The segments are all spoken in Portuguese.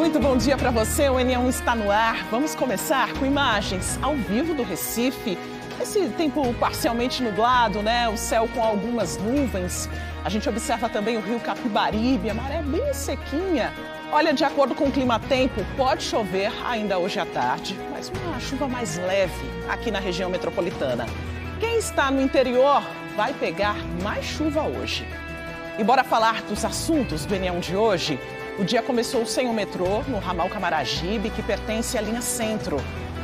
Muito bom dia para você, o NE1 está no ar. Vamos começar com imagens ao vivo do Recife. Esse tempo parcialmente nublado, né? O céu com algumas nuvens. A gente observa também o rio Capibaribe, a maré bem sequinha. Olha, de acordo com o clima-tempo, pode chover ainda hoje à tarde, mas uma chuva mais leve aqui na região metropolitana. Quem está no interior vai pegar mais chuva hoje. E bora falar dos assuntos do NE1 de hoje. O dia começou sem o metrô no ramal Camaragibe, que pertence à linha Centro.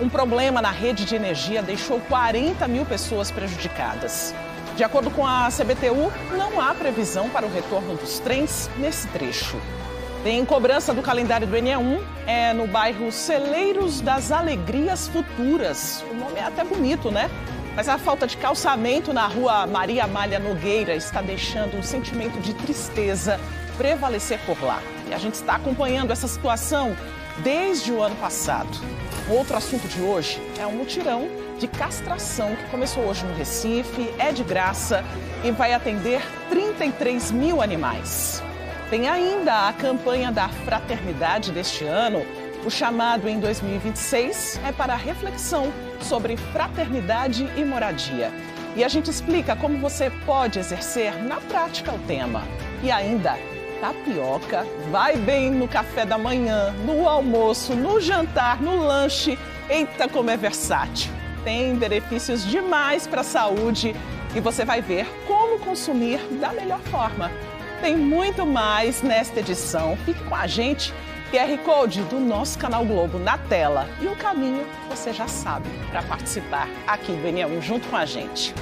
Um problema na rede de energia deixou 40 mil pessoas prejudicadas. De acordo com a CBTU, não há previsão para o retorno dos trens nesse trecho. Tem cobrança do calendário do NE1, no bairro Celeiros das Alegrias Futuras. O nome é até bonito, né? Mas a falta de calçamento na rua Maria Amália Nogueira está deixando um sentimento de tristeza prevalecer por lá. E a gente está acompanhando essa situação desde o ano passado. Outro assunto de hoje é um mutirão de castração que começou hoje no Recife, é de graça e vai atender 33 mil animais. Tem ainda a campanha da fraternidade deste ano. O chamado em 2026 é para reflexão sobre fraternidade e moradia. E a gente explica como você pode exercer na prática o tema. E ainda, tapioca vai bem no café da manhã, no almoço, no jantar, no lanche. Eita, como é versátil! Tem benefícios demais para a saúde e você vai ver como consumir da melhor forma. Tem muito mais nesta edição. Fique com a gente. QR Code do nosso canal Globo na tela. E o caminho você já sabe para participar aqui do NE1 junto com a gente.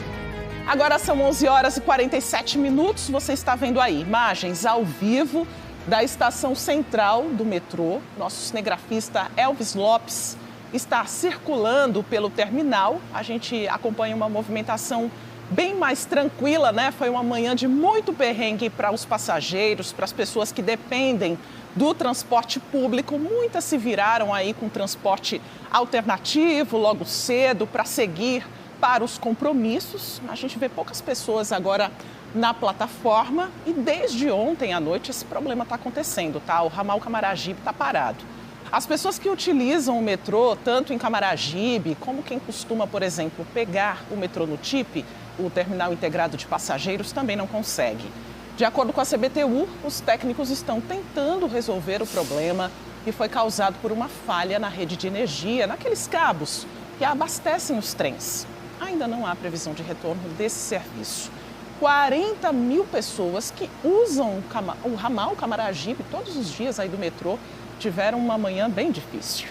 Agora são 11 horas e 47 minutos. Você está vendo aí imagens ao vivo da estação central do metrô. Nosso cinegrafista Elvis Lopes está circulando pelo terminal. A gente acompanha uma movimentação bem mais tranquila, né? Foi uma manhã de muito perrengue para os passageiros, para as pessoas que dependem do transporte público. Muitas se viraram aí com transporte alternativo logo cedo para seguir para os compromissos. A gente vê poucas pessoas agora na plataforma e desde ontem à noite esse problema está acontecendo, tá? O ramal Camaragibe está parado. As pessoas que utilizam o metrô, tanto em Camaragibe, como quem costuma, por exemplo, pegar o metrô no TIP, o Terminal Integrado de Passageiros, também não consegue. De acordo com a CBTU, os técnicos estão tentando resolver o problema que foi causado por uma falha na rede de energia, naqueles cabos que abastecem os trens. Ainda não há previsão de retorno desse serviço. 40 mil pessoas que usam o ramal Camaragibe todos os dias aí do metrô tiveram uma manhã bem difícil.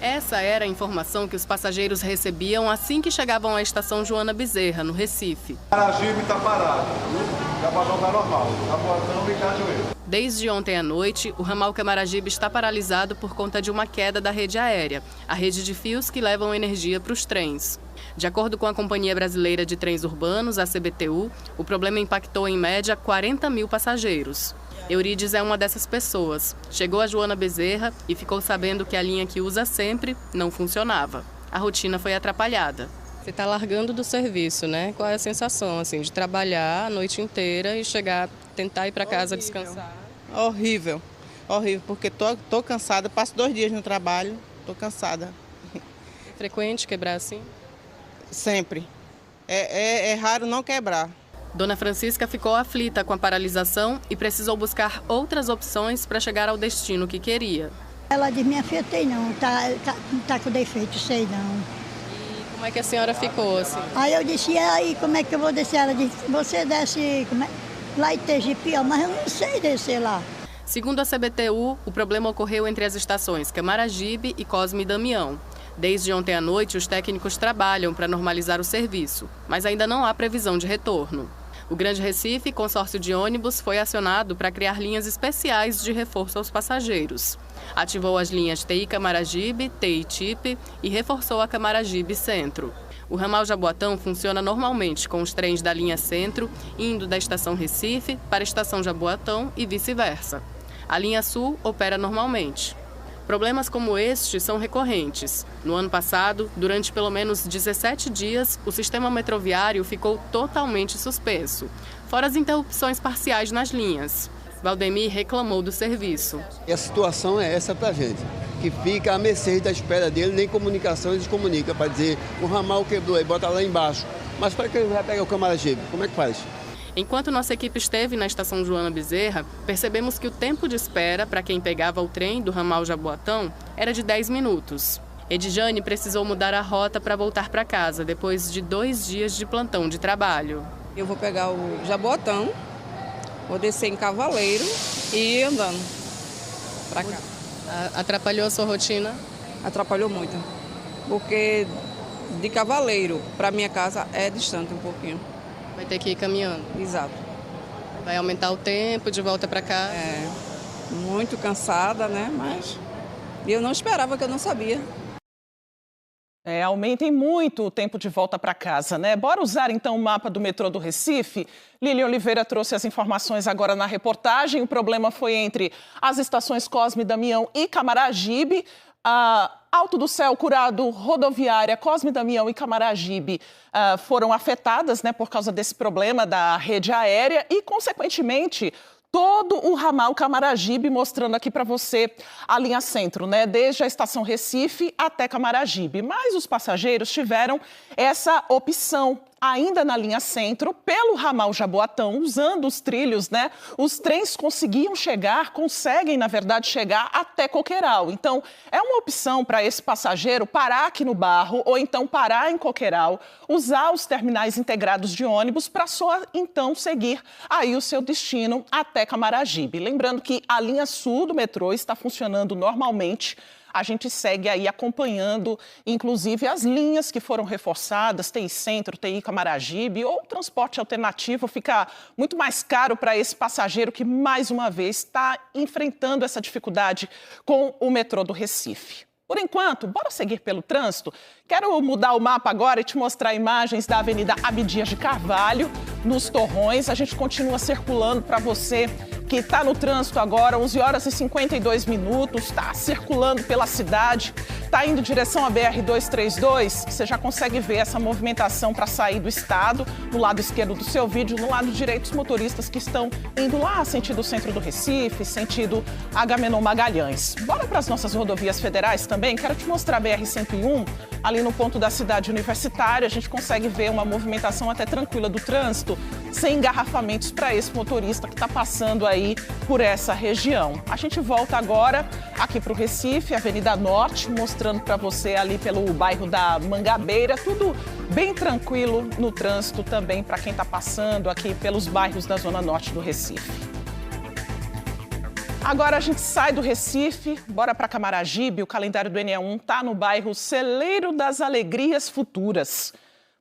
Essa era a informação que os passageiros recebiam assim que chegavam à estação Joana Bezerra, no Recife. Camaragibe está parado, o Jaboatão está normal, Jaboatão e Cajueiro. Desde ontem à noite, o ramal Camaragibe está paralisado por conta de uma queda da rede aérea, a rede de fios que levam energia para os trens. De acordo com a Companhia Brasileira de Trens Urbanos, a CBTU, o problema impactou em média 40 mil passageiros. Eurides é uma dessas pessoas. Chegou a Joana Bezerra e ficou sabendo que a linha que usa sempre não funcionava. A rotina foi atrapalhada. Você está largando do serviço, né? Qual é a sensação assim, de trabalhar a noite inteira e chegar, tentar ir para casa descansar? Horrível, horrível, porque tô cansada, passo 2 dias no trabalho, tô cansada. É frequente quebrar assim? Sempre. É raro não quebrar. Dona Francisca ficou aflita com a paralisação e precisou buscar outras opções para chegar ao destino que queria. Ela disse, minha filha, tem não, tá com defeito, sei não. E como é que a senhora ficou assim? Aí eu disse, e aí, como é que eu vou descer? Ela disse, você desce lá em Tegipe, mas eu não sei descer lá. Segundo a CBTU, o problema ocorreu entre as estações Camaragibe e Cosme e Damião. Desde ontem à noite, os técnicos trabalham para normalizar o serviço, mas ainda não há previsão de retorno. O Grande Recife, consórcio de ônibus, foi acionado para criar linhas especiais de reforço aos passageiros. Ativou as linhas TI Camaragibe, TI Tipe e reforçou a Camaragibe Centro. O ramal Jaboatão funciona normalmente com os trens da linha Centro indo da estação Recife para a estação Jaboatão e vice-versa. A linha Sul opera normalmente. Problemas como este são recorrentes. No ano passado, durante pelo menos 17 dias, o sistema metroviário ficou totalmente suspenso, fora as interrupções parciais nas linhas. Valdemir reclamou do serviço. E a situação é essa pra gente, que fica à mercê da espera dele, nem comunicação eles comunicam para dizer o ramal quebrou aí, bota lá embaixo. Mas para que ele vai pegar o Camaragibe? Como é que faz? Enquanto nossa equipe esteve na estação Joana Bezerra, percebemos que o tempo de espera para quem pegava o trem do ramal Jaboatão era de 10 minutos. Edjane precisou mudar a rota para voltar para casa, depois de 2 dias de plantão de trabalho. Eu vou pegar o Jaboatão, vou descer em Cavaleiro e ir andando para cá. Atrapalhou a sua rotina? Atrapalhou muito, porque de Cavaleiro para minha casa é distante um pouquinho. Vai ter que ir caminhando. Exato. Vai aumentar o tempo de volta para cá? É, muito cansada, né? Mas eu não esperava, que eu não sabia. Aumentem muito o tempo de volta para casa, né? Bora usar então o mapa do metrô do Recife? Lilian Oliveira trouxe as informações agora na reportagem. O problema foi entre as estações Cosme Damião e Camaragibe. Alto do Céu, Curado, Rodoviária, Cosme Damião e Camaragibe foram afetadas, né, por causa desse problema da rede aérea e, consequentemente, todo o ramal Camaragibe, mostrando aqui para você a linha centro, né? Desde a estação Recife até Camaragibe. Mas os passageiros tiveram essa opção ainda na linha centro, pelo ramal Jaboatão, usando os trilhos, né? Os trens conseguem, na verdade, chegar até Coqueiral. Então, é uma opção para esse passageiro parar aqui no Barro ou então parar em Coqueiral, usar os terminais integrados de ônibus para só então seguir aí o seu destino até Camaragibe. Lembrando que a linha sul do metrô está funcionando normalmente. A gente segue aí acompanhando, inclusive, as linhas que foram reforçadas, TI Centro, TI Camaragibe, ou transporte alternativo fica muito mais caro para esse passageiro que, mais uma vez, está enfrentando essa dificuldade com o metrô do Recife. Por enquanto, bora seguir pelo trânsito? Quero mudar o mapa agora e te mostrar imagens da Avenida Abdias de Carvalho, nos Torrões. A gente continua circulando para você que está no trânsito agora, 11 horas e 52 minutos, está circulando pela cidade, está indo em direção à BR-232, você já consegue ver essa movimentação para sair do estado, no lado esquerdo do seu vídeo, no lado direito os motoristas que estão indo lá sentido centro do Recife, sentido Agamenon Magalhães. Bora para as nossas rodovias federais também, quero te mostrar a BR-101, ali no ponto da cidade universitária, a gente consegue ver uma movimentação até tranquila do trânsito, sem engarrafamentos para esse motorista que está passando aí por essa região. A gente volta agora aqui para o Recife, Avenida Norte, mostrando para você ali pelo bairro da Mangabeira, tudo bem tranquilo no trânsito também para quem está passando aqui pelos bairros da Zona Norte do Recife. Agora a gente sai do Recife, bora para Camaragibe, o calendário do ENEA1 está no bairro Celeiro das Alegrias Futuras.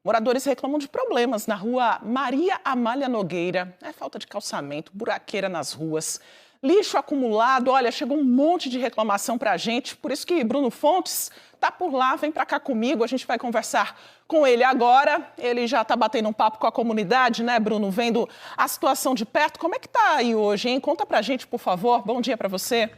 Moradores reclamam de problemas na rua Maria Amália Nogueira. É falta de calçamento, buraqueira nas ruas, lixo acumulado. Olha, chegou um monte de reclamação para a gente. Por isso que Bruno Fontes está por lá, vem para cá comigo. A gente vai conversar com ele agora. Ele já está batendo um papo com a comunidade, né, Bruno? Vendo a situação de perto. Como é que está aí hoje, hein? Conta para a gente, por favor. Bom dia para você.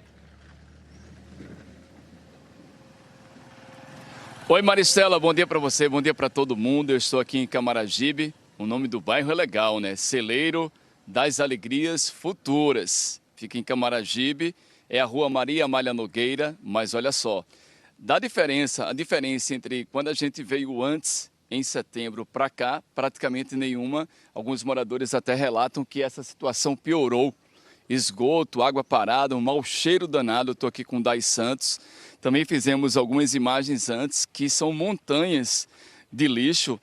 Oi, Maristela, bom dia para você, bom dia para todo mundo. Eu estou aqui em Camaragibe, o nome do bairro é legal, né? Celeiro das Alegrias Futuras. Fica em Camaragibe, é a rua Maria Amália Nogueira, mas olha só, a diferença entre quando a gente veio antes, em setembro, para cá, praticamente nenhuma. Alguns moradores até relatam que essa situação piorou. Esgoto, água parada, um mau cheiro danado. Estou aqui com o Dai Santos. Também fizemos algumas imagens antes, que são montanhas de lixo.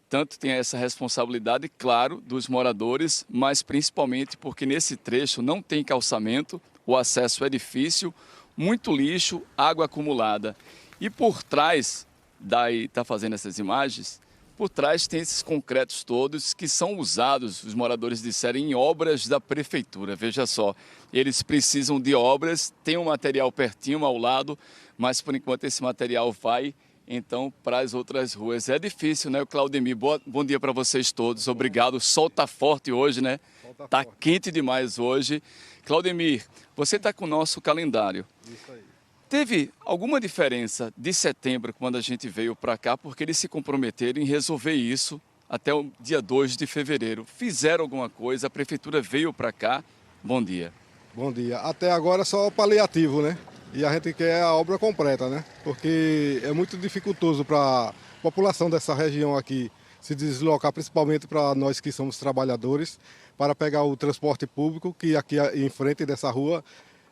Tanto tem essa responsabilidade, claro, dos moradores, mas principalmente porque nesse trecho não tem calçamento, o acesso é difícil, muito lixo, água acumulada. E por trás, Dai está fazendo essas imagens, por trás tem esses concretos todos que são usados, os moradores disseram, em obras da prefeitura. Veja só, eles precisam de obras, tem um material pertinho ao lado, mas por enquanto esse material vai então para as outras ruas. É difícil, né, Claudemir? Bom dia para vocês todos, obrigado. O sol está forte hoje, né? Está quente demais hoje. Claudemir, você está com o nosso calendário. Isso aí. Teve alguma diferença de setembro, quando a gente veio para cá, porque eles se comprometeram em resolver isso até o dia 2 de fevereiro. Fizeram alguma coisa, a prefeitura veio para cá, bom dia. Bom dia. Até agora só paliativo, né? E a gente quer a obra completa, né? Porque é muito dificultoso para a população dessa região aqui se deslocar, principalmente para nós que somos trabalhadores, para pegar o transporte público, que aqui em frente dessa rua,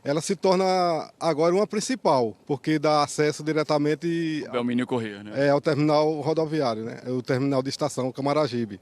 ela se torna agora uma principal, porque dá acesso diretamente Belmínio Corrêa, né? ao terminal rodoviário, né? O terminal de estação Camaragibe.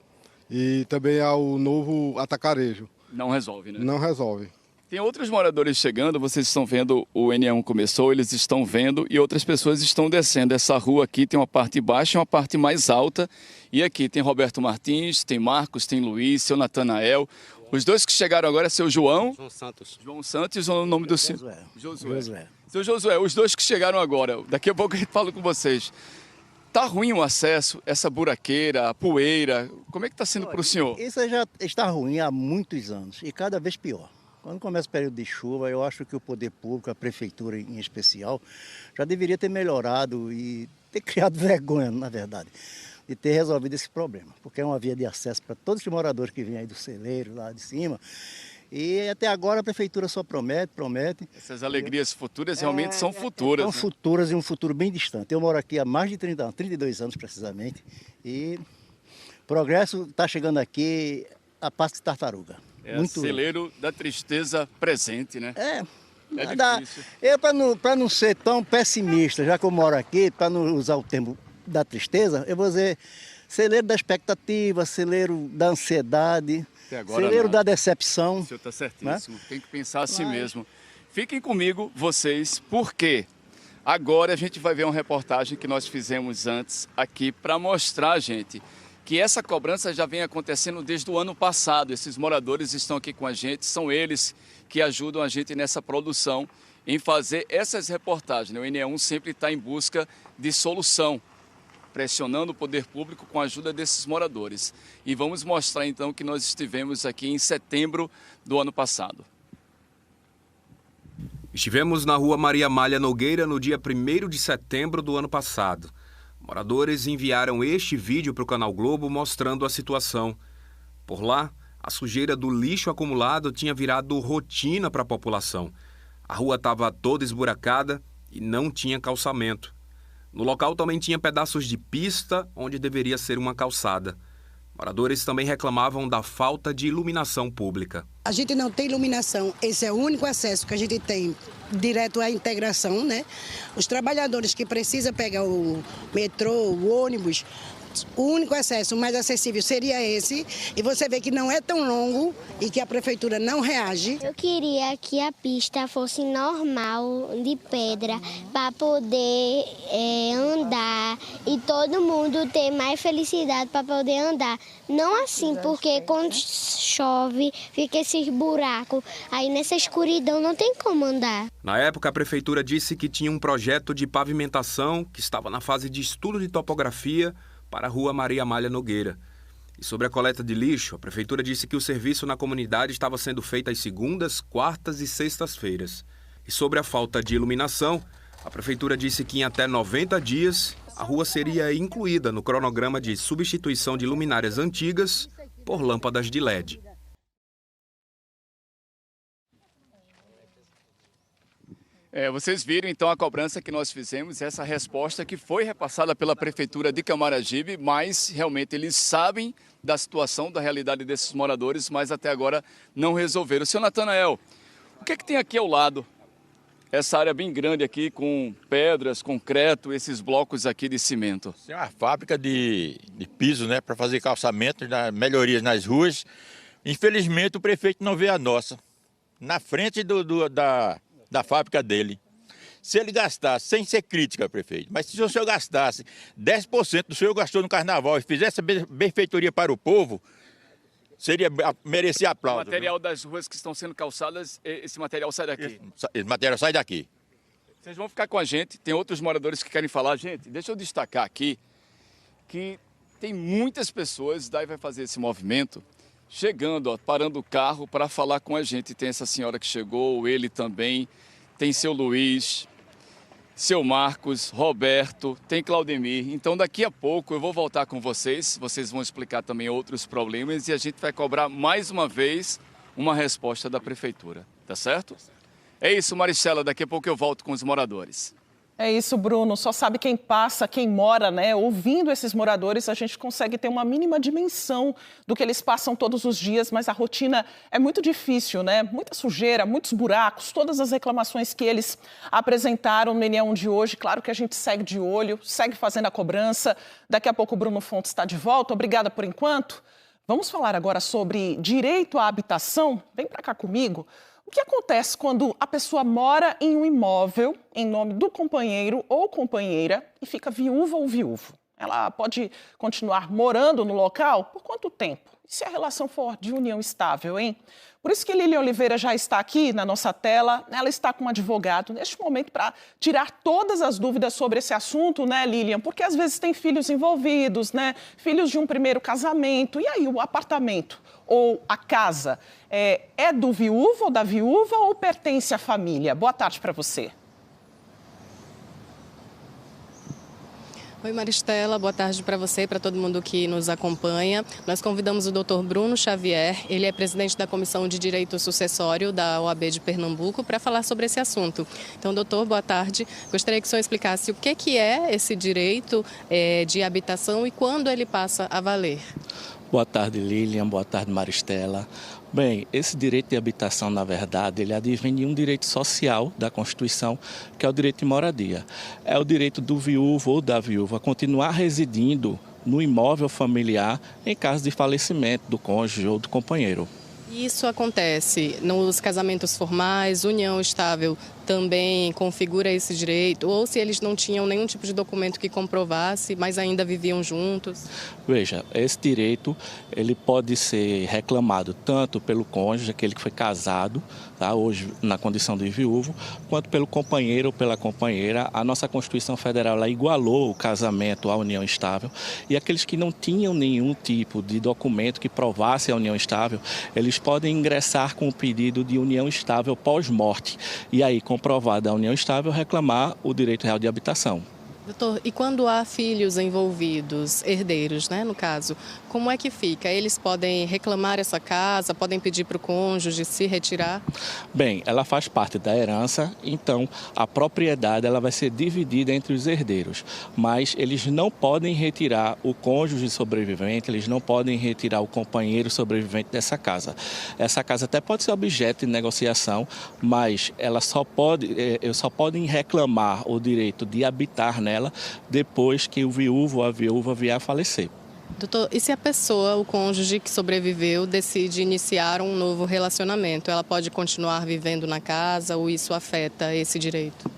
E também ao novo Atacarejo. Não resolve, né? Não resolve. Tem outros moradores chegando, vocês estão vendo, o NE1 começou, eles estão vendo e outras pessoas estão descendo. Essa rua aqui tem uma parte baixa e uma parte mais alta. E aqui tem Roberto Martins, tem Marcos, tem Luiz, seu Natanael. Os dois que chegaram agora é seu João. João Santos. João Santos, o nome do senhor? Josué. Seu Josué, os dois que chegaram agora, daqui a pouco a gente fala com vocês. Tá ruim o acesso, essa buraqueira, a poeira, como é que está sendo para o senhor? Isso já está ruim há muitos anos e cada vez pior. Quando começa o período de chuva, eu acho que o poder público, a prefeitura em especial, já deveria ter melhorado e ter criado vergonha, na verdade, de ter resolvido esse problema. Porque é uma via de acesso para todos os moradores que vêm aí do celeiro, lá de cima. E até agora a prefeitura só promete. Essas alegrias futuras realmente são futuras. São futuras e um futuro bem distante. Eu moro aqui há mais de 30 anos, 32 anos precisamente, e o progresso está chegando aqui a passo de tartaruga. É muito celeiro da tristeza presente, né? É difícil. Eu, para não ser tão pessimista, já que eu moro aqui, para não usar o termo da tristeza, eu vou dizer celeiro da expectativa, celeiro da ansiedade, celeiro da decepção. O senhor está certíssimo, né? Tem que pensar assim mesmo. Fiquem comigo, vocês, porque agora a gente vai ver uma reportagem que nós fizemos antes aqui para mostrar, gente, que essa cobrança já vem acontecendo desde o ano passado. Esses moradores estão aqui com a gente, são eles que ajudam a gente nessa produção, em fazer essas reportagens. O NE1 sempre está em busca de solução, pressionando o poder público com a ajuda desses moradores. E vamos mostrar então que nós estivemos aqui em setembro do ano passado. Estivemos na rua Maria Amália Nogueira no dia 1º de setembro do ano passado. Moradores enviaram este vídeo para o Canal Globo mostrando a situação. Por lá, a sujeira do lixo acumulado tinha virado rotina para a população. A rua estava toda esburacada e não tinha calçamento. No local também tinha pedaços de pista onde deveria ser uma calçada. Moradores também reclamavam da falta de iluminação pública. A gente não tem iluminação, esse é o único acesso que a gente tem direto à integração, né? Os trabalhadores que precisam pegar o metrô, o ônibus, o único acesso mais acessível seria esse. E você vê que não é tão longo e que a prefeitura não reage. Eu queria que a pista fosse normal, de pedra, para poder andar e todo mundo ter mais felicidade para poder andar. Não assim, porque quando chove fica esses buracos, aí nessa escuridão não tem como andar. Na época, a prefeitura disse que tinha um projeto de pavimentação que estava na fase de estudo de topografia para a rua Maria Amália Nogueira. E sobre a coleta de lixo, a prefeitura disse que o serviço na comunidade estava sendo feito às segundas, quartas e sextas-feiras. E sobre a falta de iluminação, a prefeitura disse que em até 90 dias a rua seria incluída no cronograma de substituição de luminárias antigas por lâmpadas de LED. Vocês viram então a cobrança que nós fizemos, essa resposta que foi repassada pela Prefeitura de Camaragibe, mas realmente eles sabem da situação, da realidade desses moradores, mas até agora não resolveram. Seu Natanael, o que é que tem aqui ao lado? Essa área bem grande aqui com pedras, concreto, esses blocos aqui de cimento. É uma fábrica de piso, né, para fazer calçamento, melhorias nas ruas. Infelizmente o prefeito não vê a nossa, na frente da fábrica dele. Se ele gastasse, sem ser crítica, prefeito, mas se o senhor gastasse 10% do senhor gastou no carnaval e fizesse benfeitoria para o povo, merecia aplauso. O material das ruas que estão sendo calçadas, esse material sai daqui? Esse material sai daqui. Vocês vão ficar com a gente, tem outros moradores que querem falar. Gente, deixa eu destacar aqui que tem muitas pessoas, daí vai fazer esse movimento, chegando, parando o carro para falar com a gente. Tem essa senhora que chegou, ele também, tem seu Luiz, seu Marcos, Roberto, tem Claudemir. Então daqui a pouco eu vou voltar com vocês vão explicar também outros problemas e a gente vai cobrar mais uma vez uma resposta da prefeitura, tá certo? É isso, Maristela, daqui a pouco eu volto com os moradores. É isso, Bruno. Só sabe quem passa, quem mora, né? Ouvindo esses moradores, a gente consegue ter uma mínima dimensão do que eles passam todos os dias, mas a rotina é muito difícil, né? Muita sujeira, muitos buracos, todas as reclamações que eles apresentaram no União de hoje. Claro que a gente segue de olho, segue fazendo a cobrança. Daqui a pouco o Bruno Fontes está de volta. Obrigada por enquanto. Vamos falar agora sobre direito à habitação. Vem para cá comigo. O que acontece quando a pessoa mora em um imóvel em nome do companheiro ou companheira e fica viúva ou viúvo? Ela pode continuar morando no local por quanto tempo? E se a relação for de união estável, hein? Por isso que Lilian Oliveira já está aqui na nossa tela. Ela está com um advogado neste momento para tirar todas as dúvidas sobre esse assunto, né, Lilian? Porque às vezes tem filhos envolvidos, né? Filhos de um primeiro casamento. E aí, o apartamento ou a casa é do viúvo ou da viúva ou pertence à família? Boa tarde para você. Oi, Maristela, boa tarde para você e para todo mundo que nos acompanha. Nós convidamos o Dr. Bruno Xavier, ele é presidente da Comissão de Direito Sucessório da OAB de Pernambuco, para falar sobre esse assunto. Então, doutor, boa tarde. Gostaria que o senhor explicasse o que é esse direito de habitação e quando ele passa a valer. Boa tarde, Lilian. Boa tarde, Maristela. Bem, esse direito de habitação, na verdade, ele advém de um direito social da Constituição, que é o direito de moradia. É o direito do viúvo ou da viúva continuar residindo no imóvel familiar em caso de falecimento do cônjuge ou do companheiro. Isso acontece nos casamentos formais, união estável também configura esse direito, ou se eles não tinham nenhum tipo de documento que comprovasse, mas ainda viviam juntos? Veja, esse direito ele pode ser reclamado tanto pelo cônjuge, aquele que foi casado, tá, hoje na condição de viúvo, quanto pelo companheiro ou pela companheira. A nossa Constituição Federal ela igualou o casamento à união estável e aqueles que não tinham nenhum tipo de documento que provasse a união estável, eles podem ingressar com o pedido de união estável pós-morte e aí, comprovada a união estável, reclamar o direito real de habitação. Doutor, e quando há filhos envolvidos, herdeiros, né, no caso, como é que fica? Eles podem reclamar essa casa, podem pedir para o cônjuge se retirar? Bem, ela faz parte da herança, então a propriedade ela vai ser dividida entre os herdeiros, mas eles não podem retirar o cônjuge sobrevivente, eles não podem retirar o companheiro sobrevivente dessa casa. Essa casa até pode ser objeto de negociação, mas ela só podem reclamar o direito de habitar nela depois que o viúvo ou a viúva vier a falecer. Doutor, e se a pessoa, o cônjuge que sobreviveu, decide iniciar um novo relacionamento, ela pode continuar vivendo na casa ou isso afeta esse direito?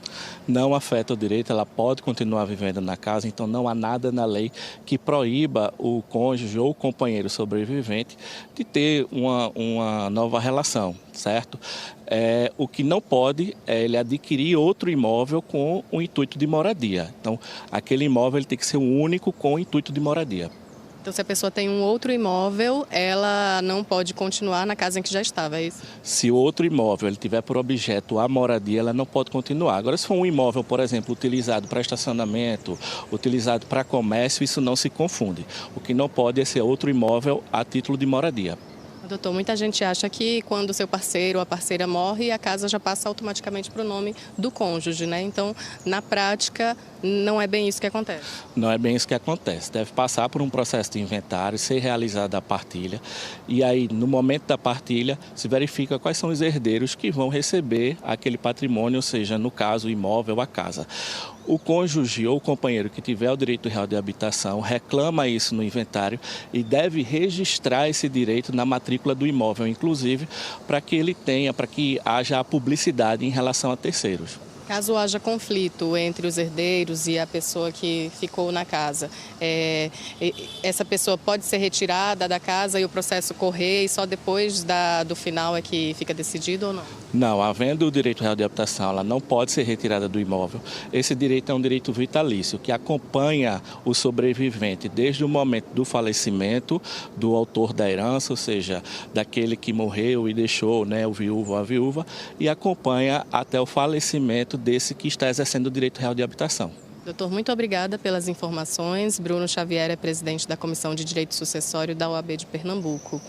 Não afeta o direito, ela pode continuar vivendo na casa, então não há nada na lei que proíba o cônjuge ou o companheiro sobrevivente de ter uma nova relação, certo? O que não pode é ele adquirir outro imóvel com o intuito de moradia. Então, aquele imóvel ele tem que ser o único com o intuito de moradia. Então, se a pessoa tem um outro imóvel, ela não pode continuar na casa em que já estava, é isso? Se o outro imóvel ele tiver por objeto a moradia, ela não pode continuar. Agora, se for um imóvel, por exemplo, utilizado para estacionamento, utilizado para comércio, isso não se confunde. O que não pode é ser outro imóvel a título de moradia. Doutor, muita gente acha que quando o seu parceiro ou a parceira morre, a casa já passa automaticamente para o nome do cônjuge, né? Então, na prática, não é bem isso que acontece. Não é bem isso que acontece. Deve passar por um processo de inventário, ser realizada a partilha. E aí, no momento da partilha, se verifica quais são os herdeiros que vão receber aquele patrimônio, ou seja, no caso, o imóvel, a casa. O cônjuge ou o companheiro que tiver o direito real de habitação reclama isso no inventário e deve registrar esse direito na matrícula do imóvel, inclusive, para que haja a publicidade em relação a terceiros. Caso haja conflito entre os herdeiros e a pessoa que ficou na casa, essa pessoa pode ser retirada da casa e o processo correr e só depois do final é que fica decidido ou não? Não, havendo o direito real de habitação, ela não pode ser retirada do imóvel. Esse direito é um direito vitalício que acompanha o sobrevivente desde o momento do falecimento do autor da herança, ou seja, daquele que morreu e deixou, né, o viúvo ou a viúva, e acompanha até o falecimento desse que está exercendo o direito real de habitação. Doutor, muito obrigada pelas informações. Bruno Xavier é presidente da Comissão de Direito Sucessório da OAB de Pernambuco.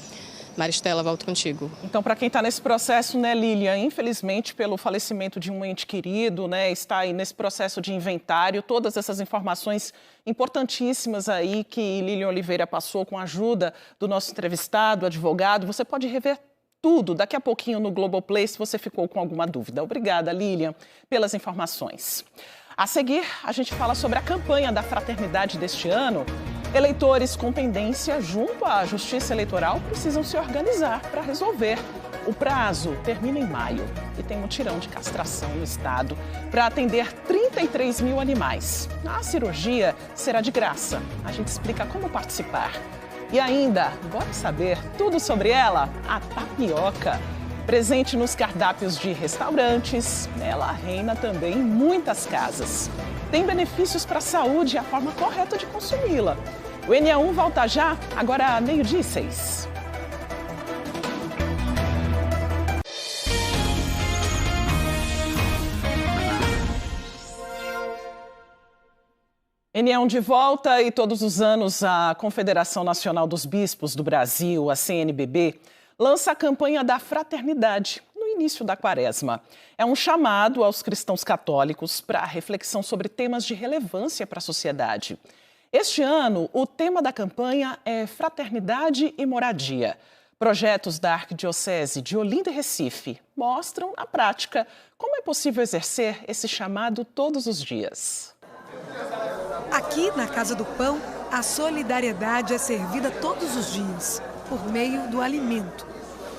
Maristela, volto contigo. Então, para quem está nesse processo, né, Lília, infelizmente, pelo falecimento de um ente querido, né, está aí nesse processo de inventário, todas essas informações importantíssimas aí que Lília Oliveira passou com a ajuda do nosso entrevistado, advogado, você pode rever tudo daqui a pouquinho no Globoplay se você ficou com alguma dúvida. Obrigada, Lília, pelas informações. A seguir, a gente fala sobre a campanha da fraternidade deste ano. Eleitores com pendência junto à Justiça Eleitoral precisam se organizar para resolver. O prazo termina em maio e tem mutirão de castração no estado para atender 33 mil animais. A cirurgia será de graça. A gente explica como participar. E ainda, bora saber tudo sobre ela? A tapioca. Presente nos cardápios de restaurantes, ela reina também em muitas casas. Tem benefícios para a saúde e a forma correta de consumi-la. O NA1 volta já, agora 12:06. NA1 de volta e todos os anos a Confederação Nacional dos Bispos do Brasil, a CNBB, lança a campanha da fraternidade no início da quaresma. É um chamado aos cristãos católicos para a reflexão sobre temas de relevância para a sociedade. Este ano, o tema da campanha é Fraternidade e Moradia. Projetos da Arquidiocese de Olinda e Recife mostram, na prática, como é possível exercer esse chamado todos os dias. Aqui, na Casa do Pão, a solidariedade é servida todos os dias, por meio do alimento.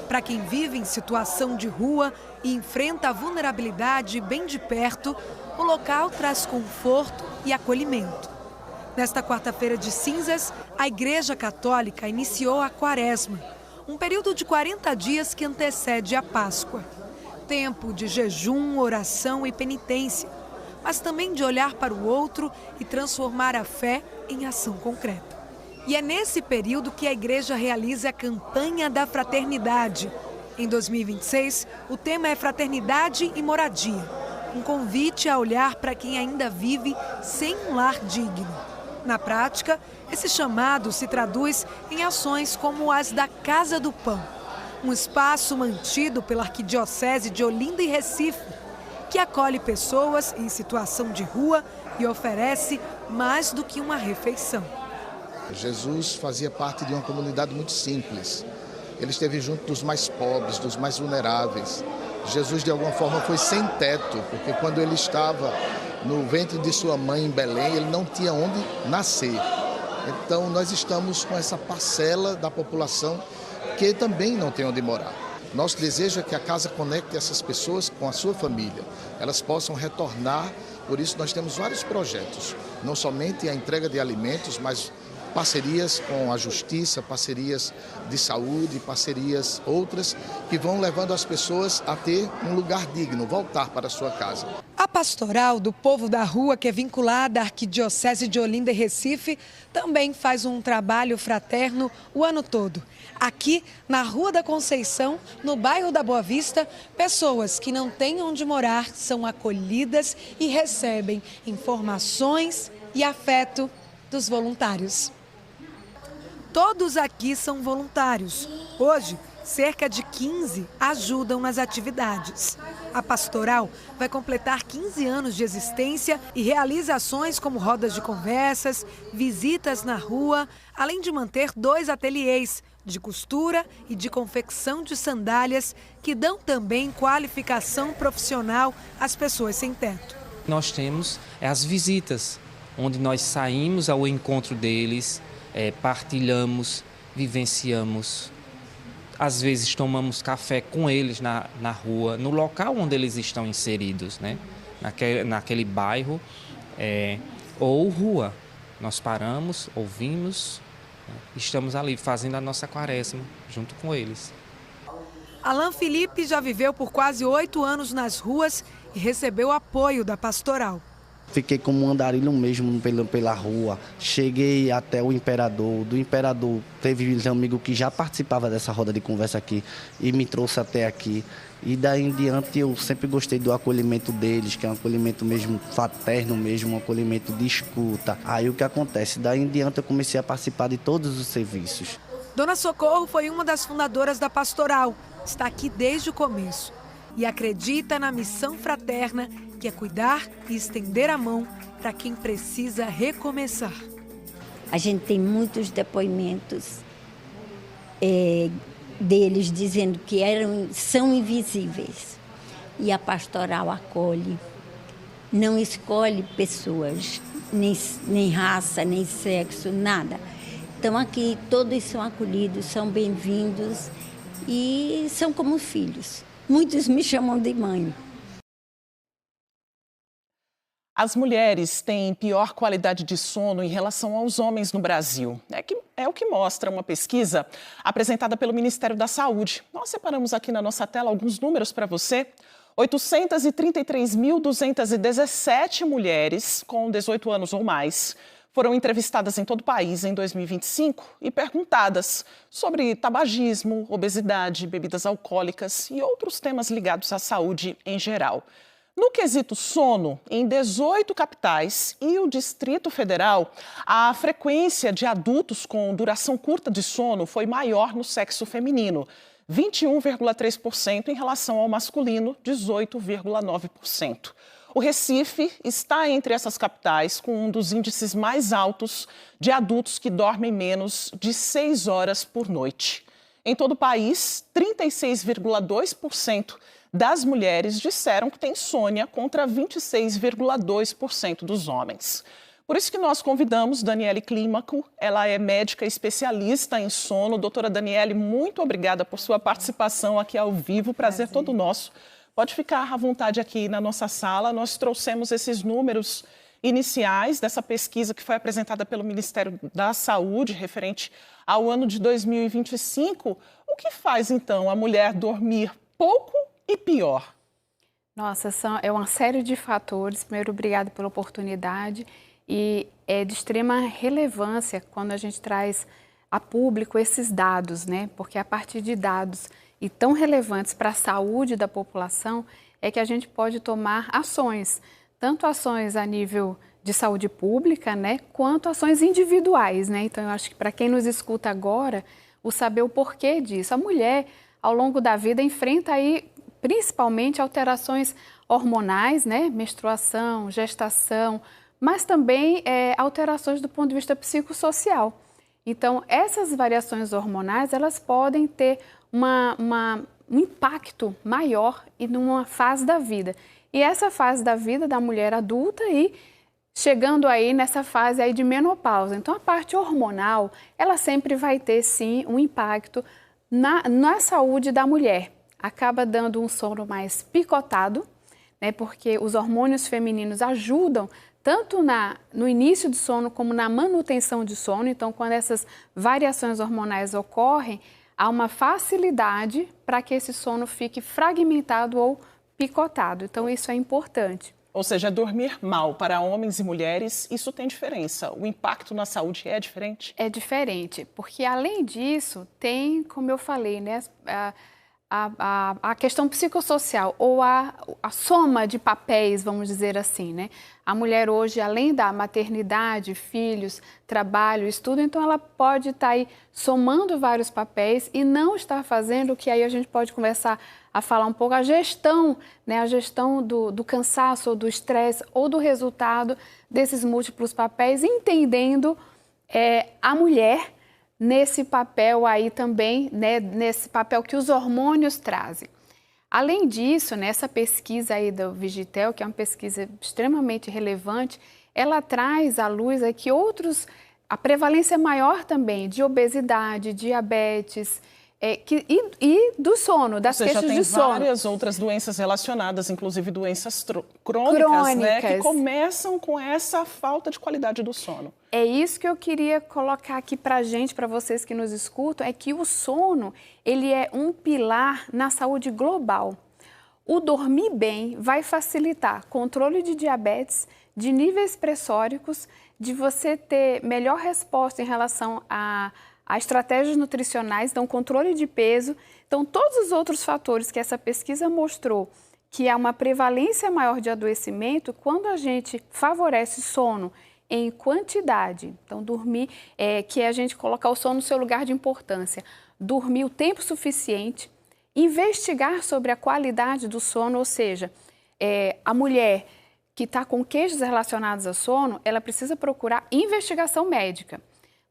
Para quem vive em situação de rua e enfrenta a vulnerabilidade bem de perto, o local traz conforto e acolhimento. Nesta quarta-feira de cinzas, a Igreja Católica iniciou a Quaresma, um período de 40 dias que antecede a Páscoa. Tempo de jejum, oração e penitência, mas também de olhar para o outro e transformar a fé em ação concreta. E é nesse período que a Igreja realiza a campanha da fraternidade. Em 2026, o tema é Fraternidade e Moradia, um convite a olhar para quem ainda vive sem um lar digno. Na prática, esse chamado se traduz em ações como as da Casa do Pão, um espaço mantido pela Arquidiocese de Olinda e Recife, que acolhe pessoas em situação de rua e oferece mais do que uma refeição. Jesus fazia parte de uma comunidade muito simples. Ele esteve junto dos mais pobres, dos mais vulneráveis. Jesus, de alguma forma, foi sem teto, porque quando ele estava no ventre de sua mãe em Belém, ele não tinha onde nascer. Então, nós estamos com essa parcela da população que também não tem onde morar. Nosso desejo é que a casa conecte essas pessoas com a sua família, elas possam retornar. Por isso, nós temos vários projetos, não somente a entrega de alimentos, mas parcerias com a justiça, parcerias de saúde, parcerias outras que vão levando as pessoas a ter um lugar digno, voltar para a sua casa. A pastoral do povo da rua, que é vinculada à Arquidiocese de Olinda e Recife, também faz um trabalho fraterno o ano todo. Aqui, na Rua da Conceição, no bairro da Boa Vista, pessoas que não têm onde morar são acolhidas e recebem informações e afeto dos voluntários. Todos aqui são voluntários. Hoje, cerca de 15 ajudam nas atividades. A pastoral vai completar 15 anos de existência e realiza ações como rodas de conversas, visitas na rua, além de manter 2 ateliês de costura e de confecção de sandálias que dão também qualificação profissional às pessoas sem teto. Nós temos as visitas, onde nós saímos ao encontro deles, partilhamos, vivenciamos. Às vezes tomamos café com eles na rua, no local onde eles estão inseridos, né? Naquele bairro ou rua. Nós paramos, ouvimos, estamos ali fazendo a nossa quaresma junto com eles. Alain Felipe já viveu por quase 8 anos nas ruas e recebeu apoio da pastoral. Fiquei como um andarilho mesmo pela rua, cheguei até o Imperador. Do Imperador teve um amigo que já participava dessa roda de conversa aqui e me trouxe até aqui. E daí em diante eu sempre gostei do acolhimento deles, que é um acolhimento mesmo fraterno mesmo, um acolhimento de escuta. Aí o que acontece? Daí em diante eu comecei a participar de todos os serviços. Dona Socorro foi uma das fundadoras da Pastoral, está aqui desde o começo e acredita na missão fraterna, que é cuidar e estender a mão para quem precisa recomeçar. A gente tem muitos depoimentos deles dizendo que são invisíveis. E a Pastoral acolhe, não escolhe pessoas, nem raça, nem sexo, nada. Então aqui todos são acolhidos, são bem-vindos e são como filhos. Muitos me chamam de mãe. As mulheres têm pior qualidade de sono em relação aos homens no Brasil. É o que mostra uma pesquisa apresentada pelo Ministério da Saúde. Nós separamos aqui na nossa tela alguns números para você. 833.217 mulheres com 18 anos ou mais foram entrevistadas em todo o país em 2025 e perguntadas sobre tabagismo, obesidade, bebidas alcoólicas e outros temas ligados à saúde em geral. No quesito sono, em 18 capitais e o Distrito Federal, a frequência de adultos com duração curta de sono foi maior no sexo feminino, 21,3% em relação ao masculino, 18,9%. O Recife está entre essas capitais com um dos índices mais altos de adultos que dormem menos de 6 horas por noite. Em todo o país, 36,2% das mulheres disseram que têm insônia contra 26,2% dos homens. Por isso que nós convidamos Daniele Clímaco, ela é médica especialista em sono. Doutora Daniele, muito obrigada por sua participação aqui ao vivo, prazer todo nosso. Pode ficar à vontade aqui na nossa sala, nós trouxemos esses números iniciais dessa pesquisa que foi apresentada pelo Ministério da Saúde, referente ao ano de 2025. O que faz, então, a mulher dormir pouco e pior? Nossa, é uma série de fatores. Primeiro, obrigado pela oportunidade. E é de extrema relevância quando a gente traz a público esses dados, né? Porque a partir de dados e tão relevantes para a saúde da população é que a gente pode tomar ações, tanto ações a nível de saúde pública, né? Quanto ações individuais, né? Então, eu acho que para quem nos escuta agora, o saber o porquê disso. A mulher, ao longo da vida, enfrenta aí principalmente alterações hormonais, né? Menstruação, gestação, mas também alterações do ponto de vista psicossocial. Então, essas variações hormonais, elas podem ter um impacto maior em uma fase da vida. E essa fase da vida da mulher adulta e chegando aí nessa fase aí de menopausa. Então, a parte hormonal, ela sempre vai ter, sim, um impacto na saúde da mulher. Acaba dando um sono mais picotado, né, porque os hormônios femininos ajudam tanto no início do sono como na manutenção de sono. Então, quando essas variações hormonais ocorrem, há uma facilidade para que esse sono fique fragmentado ou picotado. Então, isso é importante. Ou seja, dormir mal para homens e mulheres, isso tem diferença? O impacto na saúde é diferente? É diferente, porque além disso, tem, como eu falei, né, a questão psicossocial ou a soma de papéis, vamos dizer assim, né? A mulher hoje, além da maternidade, filhos, trabalho, estudo, então ela pode estar aí somando vários papéis e não estar fazendo o que aí a gente pode começar a falar um pouco, a gestão, né? A gestão do cansaço, ou do estresse ou do resultado desses múltiplos papéis, entendendo a mulher nesse papel aí também, né, nesse papel que os hormônios trazem. Além disso, nessa pesquisa aí do Vigitel, que é uma pesquisa extremamente relevante, ela traz à luz aqui a prevalência maior também de obesidade, diabetes, e do sono, das queixas de sono. Tem várias outras doenças relacionadas, inclusive doenças crônicas, né, que começam com essa falta de qualidade do sono. É isso que eu queria colocar aqui para vocês que nos escutam, é que o sono, ele é um pilar na saúde global. O dormir bem vai facilitar controle de diabetes, de níveis pressóricos, de você ter melhor resposta em relação a estratégias nutricionais, então controle de peso. Então, todos os outros fatores que essa pesquisa mostrou que há uma prevalência maior de adoecimento, quando a gente favorece sono em quantidade. Então, dormir, que é a gente colocar o sono no seu lugar de importância. Dormir o tempo suficiente, investigar sobre a qualidade do sono, ou seja, a mulher que está com queixas relacionadas ao sono, ela precisa procurar investigação médica.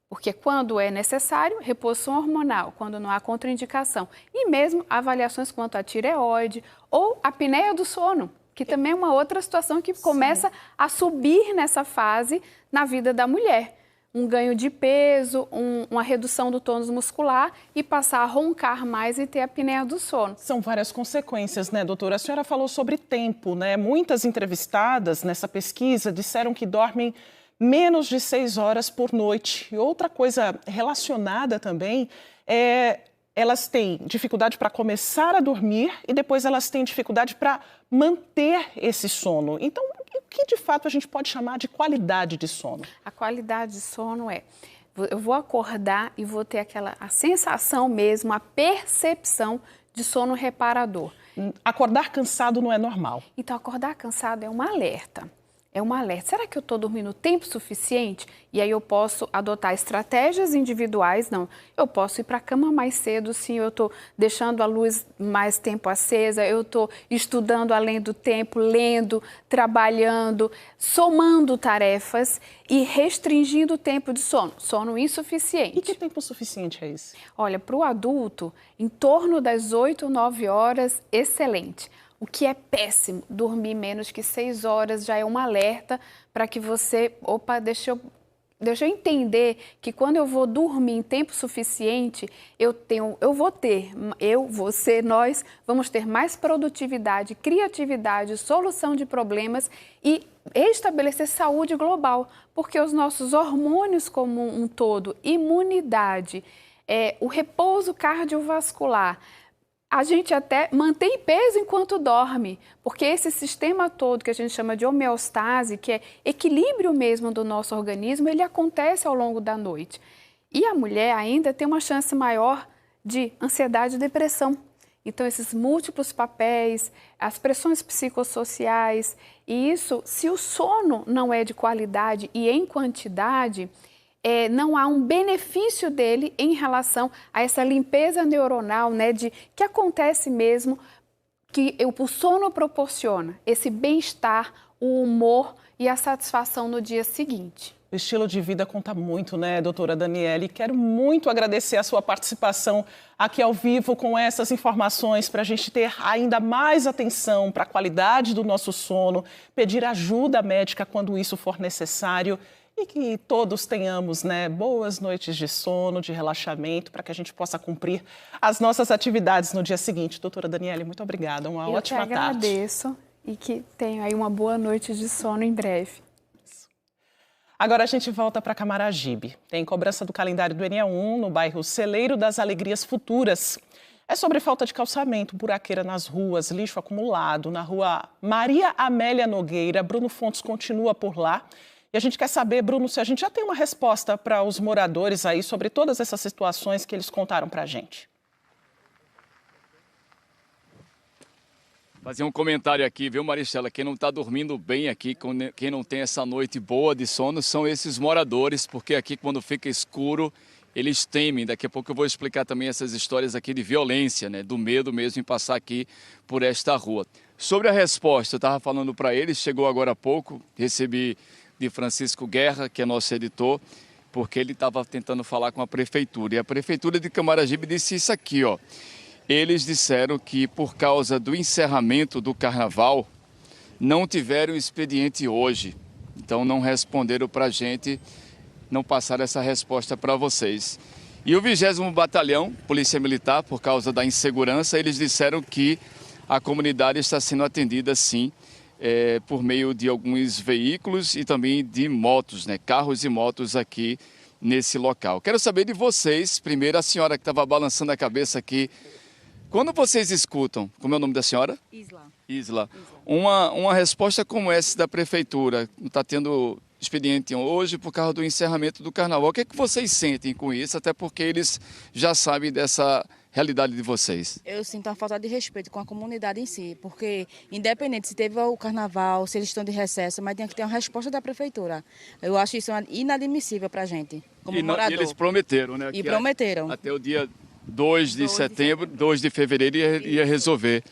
Porque quando é necessário, reposição hormonal, quando não há contraindicação. E mesmo avaliações quanto à tireoide ou a apneia do sono, que também é uma outra situação que começa a subir nessa fase na vida da mulher. Um ganho de peso, uma redução do tônus muscular e passar a roncar mais e ter a apneia do sono. São várias consequências, né, doutora? A senhora falou sobre tempo, né? Muitas entrevistadas nessa pesquisa disseram que dormem menos de 6 horas por noite. E outra coisa relacionada também elas têm dificuldade para começar a dormir e depois elas têm dificuldade para manter esse sono. Então, o que de fato a gente pode chamar de qualidade de sono? A qualidade de sono eu vou acordar e vou ter a sensação mesmo, a percepção de sono reparador. Acordar cansado não é normal. Então, acordar cansado é um alerta. É um alerta. Será que eu estou dormindo tempo suficiente? E aí eu posso adotar estratégias individuais? Não. Eu posso ir para a cama mais cedo, sim. Eu estou deixando a luz mais tempo acesa. Eu estou estudando além do tempo, lendo, trabalhando, somando tarefas e restringindo o tempo de sono. Sono insuficiente. E que tempo suficiente é esse? Olha, para o adulto, em torno das 8, 9 horas, excelente. O que é péssimo, dormir menos que 6 horas já é um alerta para que você, deixa eu entender que quando eu vou dormir em tempo suficiente, nós vamos ter mais produtividade, criatividade, solução de problemas e estabelecer saúde global, porque os nossos hormônios como um todo, imunidade, o repouso cardiovascular, a gente até mantém peso enquanto dorme, porque esse sistema todo que a gente chama de homeostase, que é equilíbrio mesmo do nosso organismo, ele acontece ao longo da noite. E a mulher ainda tem uma chance maior de ansiedade e depressão. Então, esses múltiplos papéis, as pressões psicossociais, e isso, se o sono não é de qualidade e em quantidade, não há um benefício dele em relação a essa limpeza neuronal, né, que acontece mesmo, que o sono proporciona esse bem-estar, o humor e a satisfação no dia seguinte. O estilo de vida conta muito, né, doutora Daniele? Quero muito agradecer a sua participação aqui ao vivo com essas informações para a gente ter ainda mais atenção para a qualidade do nosso sono, pedir ajuda médica quando isso for necessário. E que todos tenhamos, né, boas noites de sono, de relaxamento, para que a gente possa cumprir as nossas atividades no dia seguinte. Doutora Daniele, muito obrigada. Uma ótima tarde. Eu agradeço e que tenha aí uma boa noite de sono em breve. Agora a gente volta para Camaragibe. Tem cobrança do calendário do ENEA1 no bairro Celeiro das Alegrias Futuras. É sobre falta de calçamento, buraqueira nas ruas, lixo acumulado. Na rua Maria Amélia Nogueira, Bruno Fontes continua por lá. E a gente quer saber, Bruno, se a gente já tem uma resposta para os moradores aí sobre todas essas situações que eles contaram para a gente. Fazer um comentário aqui, viu, Maristela? Quem não está dormindo bem aqui, quem não tem essa noite boa de sono, são esses moradores, porque aqui quando fica escuro, eles temem. Daqui a pouco eu vou explicar também essas histórias aqui de violência, né? Do medo mesmo em passar aqui por esta rua. Sobre a resposta, eu estava falando para eles, chegou agora há pouco, recebi de Francisco Guerra, que é nosso editor, porque ele estava tentando falar com a prefeitura. E a prefeitura de Camaragibe disse isso aqui, ó. Eles disseram que por causa do encerramento do carnaval, não tiveram expediente hoje. Então não responderam para a gente, não passaram essa resposta para vocês. E o 20º Batalhão, Polícia Militar, por causa da insegurança, eles disseram que a comunidade está sendo atendida sim, por meio de alguns veículos e também de motos, né? Carros e motos aqui nesse local. Quero saber de vocês, primeiro a senhora que estava balançando a cabeça aqui, quando vocês escutam, como é o nome da senhora? Isla. Uma resposta como essa da prefeitura, não está tendo expediente hoje por causa do encerramento do carnaval, o que é que vocês sentem com isso? Até porque eles já sabem dessa realidade de vocês? Eu sinto a falta de respeito com a comunidade em si, porque independente se teve o carnaval, se eles estão de recesso, mas tem que ter uma resposta da prefeitura. Eu acho isso inadmissível para a gente, como morador. E eles prometeram, né? E prometeram. Até o dia 2 de setembro, 2 de fevereiro ia resolver.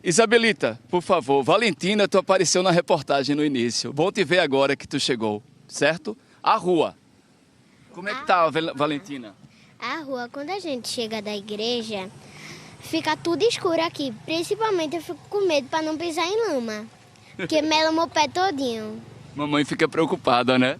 Isabelita, por favor, Valentina, tu apareceu na reportagem no início. Bom te ver agora que tu chegou, certo? A rua. Como é que tá, Valentina? A rua, quando a gente chega da igreja, fica tudo escuro aqui. Principalmente eu fico com medo para não pisar em lama, porque mela meu pé todinho. Mamãe fica preocupada, né?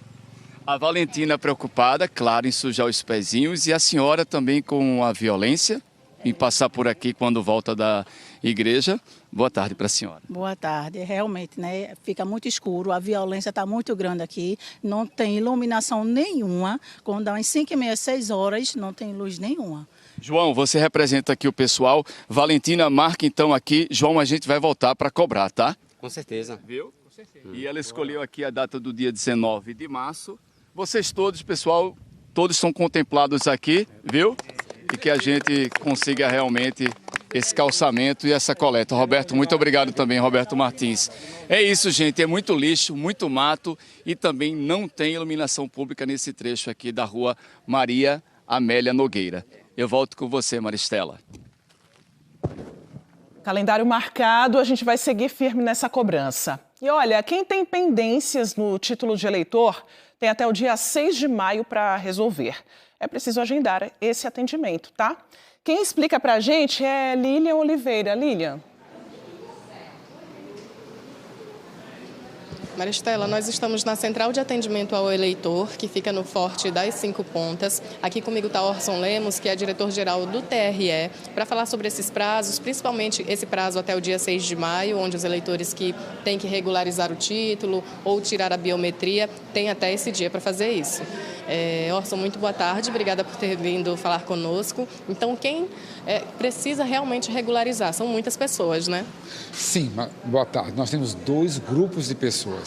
A Valentina preocupada, claro, em sujar os pezinhos. E a senhora também com a violência em passar por aqui quando volta da igreja. Boa tarde para a senhora. Boa tarde. Realmente, né? Fica muito escuro, a violência está muito grande aqui, não tem iluminação nenhuma. Quando dá umas 5h30, 6 horas, não tem luz nenhuma. João, você representa aqui o pessoal. Valentina, marca então aqui. João, a gente vai voltar para cobrar, tá? Com certeza. Viu? Com certeza. E ela escolheu aqui a data do dia 19 de março. Vocês todos, pessoal, todos são contemplados aqui, viu? E que a gente consiga realmente esse calçamento e essa coleta. Roberto, muito obrigado também, Roberto Martins. É isso, gente, é muito lixo, muito mato e também não tem iluminação pública nesse trecho aqui da rua Maria Amélia Nogueira. Eu volto com você, Maristela. Calendário marcado, a gente vai seguir firme nessa cobrança. E olha, quem tem pendências no título de eleitor tem até o dia 6 de maio para resolver. É preciso agendar esse atendimento, tá? Quem explica pra gente é Lilian Oliveira. Lilian. Maristela, nós estamos na Central de Atendimento ao Eleitor, que fica no Forte das 5 Pontas. Aqui comigo está Orson Lemos, que é diretor-geral do TRE, para falar sobre esses prazos, principalmente esse prazo até o dia 6 de maio, onde os eleitores que têm que regularizar o título ou tirar a biometria têm até esse dia para fazer isso. Orson, muito boa tarde, obrigada por ter vindo falar conosco. Então, quem precisa realmente regularizar? São muitas pessoas, né? Sim, boa tarde. Nós temos 2 grupos de pessoas.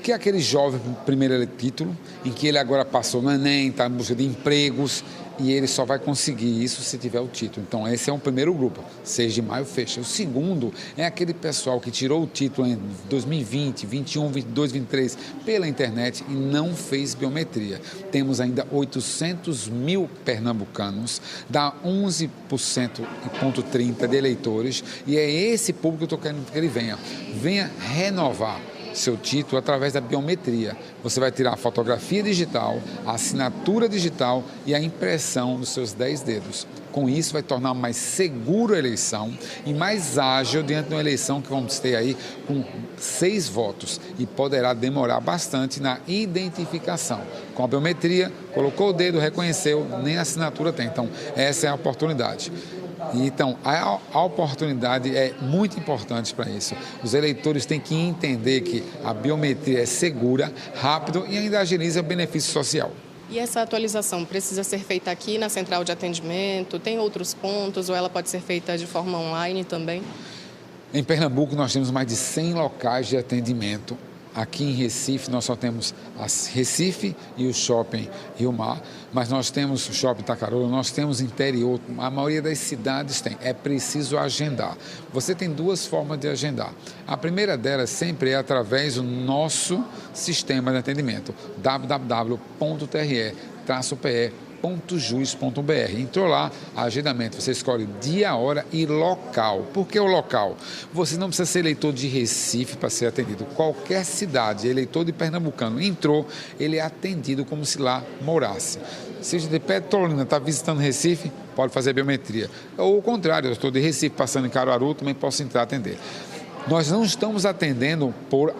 Que é aquele jovem primeiro título, em que ele agora passou no Enem, está em busca de empregos, e ele só vai conseguir isso se tiver o título. Então, esse é um primeiro grupo. 6 de maio fecha. O segundo é aquele pessoal que tirou o título em 2020, 21, 22, 23 pela internet e não fez biometria. Temos ainda 800 mil pernambucanos, dá 11,30% de eleitores, e é esse público que eu estou querendo que ele venha. Venha renovar seu título através da biometria. Você vai tirar a fotografia digital, a assinatura digital e a impressão dos seus 10 dedos. Com isso, vai tornar mais segura a eleição e mais ágil diante de uma eleição que vamos ter aí com 6 votos e poderá demorar bastante na identificação. Com a biometria, colocou o dedo, reconheceu, nem a assinatura tem. Então, essa é a oportunidade. Então, a oportunidade é muito importante para isso. Os eleitores têm que entender que a biometria é segura, rápido e ainda agiliza o benefício social. E essa atualização precisa ser feita aqui na central de atendimento? Tem outros pontos ou ela pode ser feita de forma online também? Em Pernambuco, nós temos mais de 100 locais de atendimento. Aqui em Recife, nós só temos a Recife e o Shopping Rio Mar, mas nós temos o Shopping Tacarola, nós temos interior, a maioria das cidades tem. É preciso agendar. Você tem 2 formas de agendar. A primeira delas sempre é através do nosso sistema de atendimento, www.tre-pe.jus.br. Entrou lá, agendamento, você escolhe dia, hora e local. Por que o local? Você não precisa ser eleitor de Recife para ser atendido. Qualquer cidade, eleitor de pernambucano, entrou, ele é atendido como se lá morasse. Se de Petrolina está visitando Recife, pode fazer biometria. Ou o contrário, eu estou de Recife passando em Caruaru, também posso entrar atender. Nós não estamos atendendo por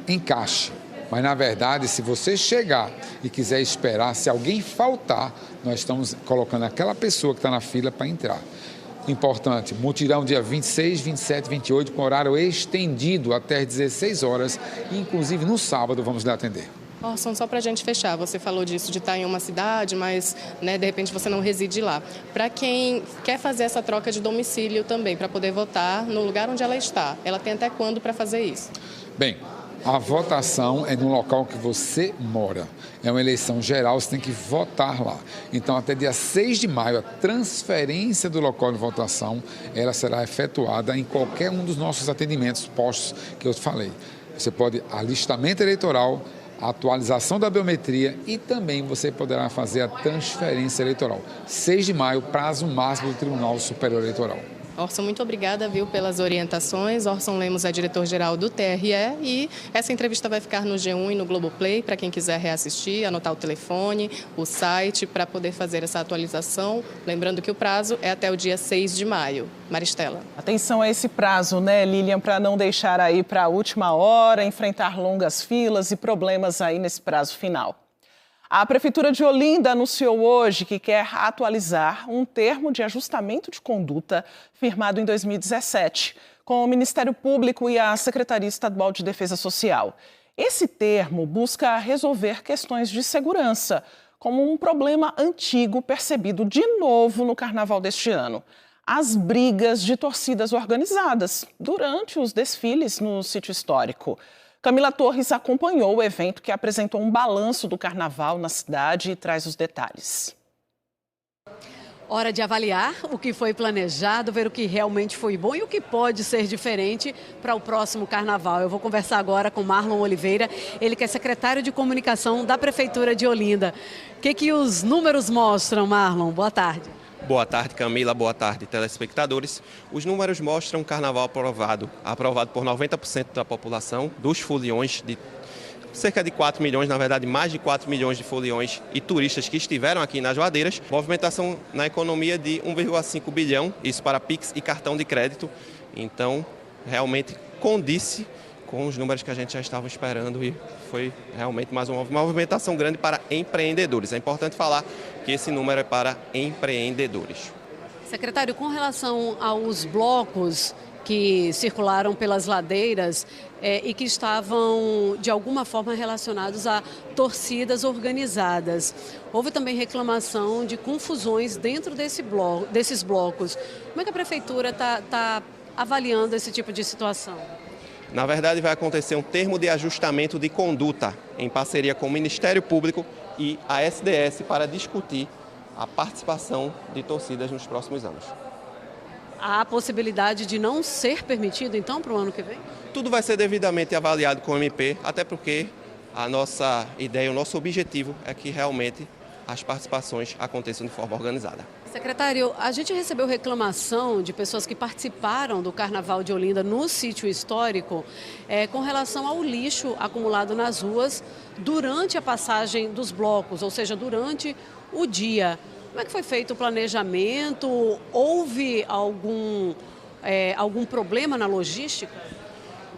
encaixe. Mas, na verdade, se você chegar e quiser esperar, se alguém faltar, nós estamos colocando aquela pessoa que está na fila para entrar. Importante, mutirão dia 26, 27, 28, com horário estendido até às 16 horas, e, inclusive, no sábado vamos lhe atender. Orson, só para a gente fechar, você falou disso, de estar em uma cidade, mas de repente você não reside lá. Para quem quer fazer essa troca de domicílio também, para poder votar no lugar onde ela está, ela tem até quando para fazer isso? Bem, A votação é no local que você mora. É uma eleição geral, você tem que votar lá. Então, até dia 6 de maio, a transferência do local de votação, ela será efetuada em qualquer um dos nossos atendimentos, postos que eu falei. Você pode alistamento eleitoral, atualização da biometria e também você poderá fazer a transferência eleitoral. 6 de maio, prazo máximo do Tribunal Superior Eleitoral. Orson, muito obrigada, pelas orientações. Orson Lemos é diretor-geral do TRE e essa entrevista vai ficar no G1 e no Globoplay para quem quiser reassistir, anotar o telefone, o site para poder fazer essa atualização. Lembrando que o prazo é até o dia 6 de maio. Maristela. Atenção a esse prazo, né, Lilian, para não deixar aí para a última hora, enfrentar longas filas e problemas aí nesse prazo final. A Prefeitura de Olinda anunciou hoje que quer atualizar um termo de ajustamento de conduta firmado em 2017 com o Ministério Público e a Secretaria Estadual de Defesa Social. Esse termo busca resolver questões de segurança, como um problema antigo percebido de novo no Carnaval deste ano: as brigas de torcidas organizadas durante os desfiles no sítio histórico. Camila Torres acompanhou o evento, que apresentou um balanço do carnaval na cidade e traz os detalhes. Hora de avaliar o que foi planejado, ver o que realmente foi bom e o que pode ser diferente para o próximo carnaval. Eu vou conversar agora com Marlon Oliveira, ele que é secretário de comunicação da Prefeitura de Olinda. O que os números mostram, Marlon? Boa tarde. Boa tarde, Camila. Boa tarde, telespectadores. Os números mostram um carnaval aprovado por 90% da população, dos foliões, de cerca de 4 milhões, na verdade mais de 4 milhões de foliões e turistas que estiveram aqui nas Joadeiras. Movimentação na economia de 1,5 bilhão, isso para Pix e cartão de crédito. Então, realmente condice com os números que a gente já estava esperando e foi realmente mais uma movimentação grande para empreendedores. É importante falar que esse número é para empreendedores. Secretário, com relação aos blocos que circularam pelas ladeiras e que estavam, de alguma forma, relacionados a torcidas organizadas, houve também reclamação de confusões dentro desses blocos. Como é que a Prefeitura está avaliando esse tipo de situação? Na verdade, vai acontecer um termo de ajustamento de conduta em parceria com o Ministério Público e a SDS para discutir a participação de torcidas nos próximos anos. Há a possibilidade de não ser permitido, então, para o ano que vem? Tudo vai ser devidamente avaliado com o MP, até porque a nossa ideia, o nosso objetivo é que realmente as participações aconteçam de forma organizada. Secretário, a gente recebeu reclamação de pessoas que participaram do Carnaval de Olinda no sítio histórico com relação ao lixo acumulado nas ruas durante a passagem dos blocos, ou seja, durante o dia. Como é que foi feito o planejamento? Houve algum problema na logística?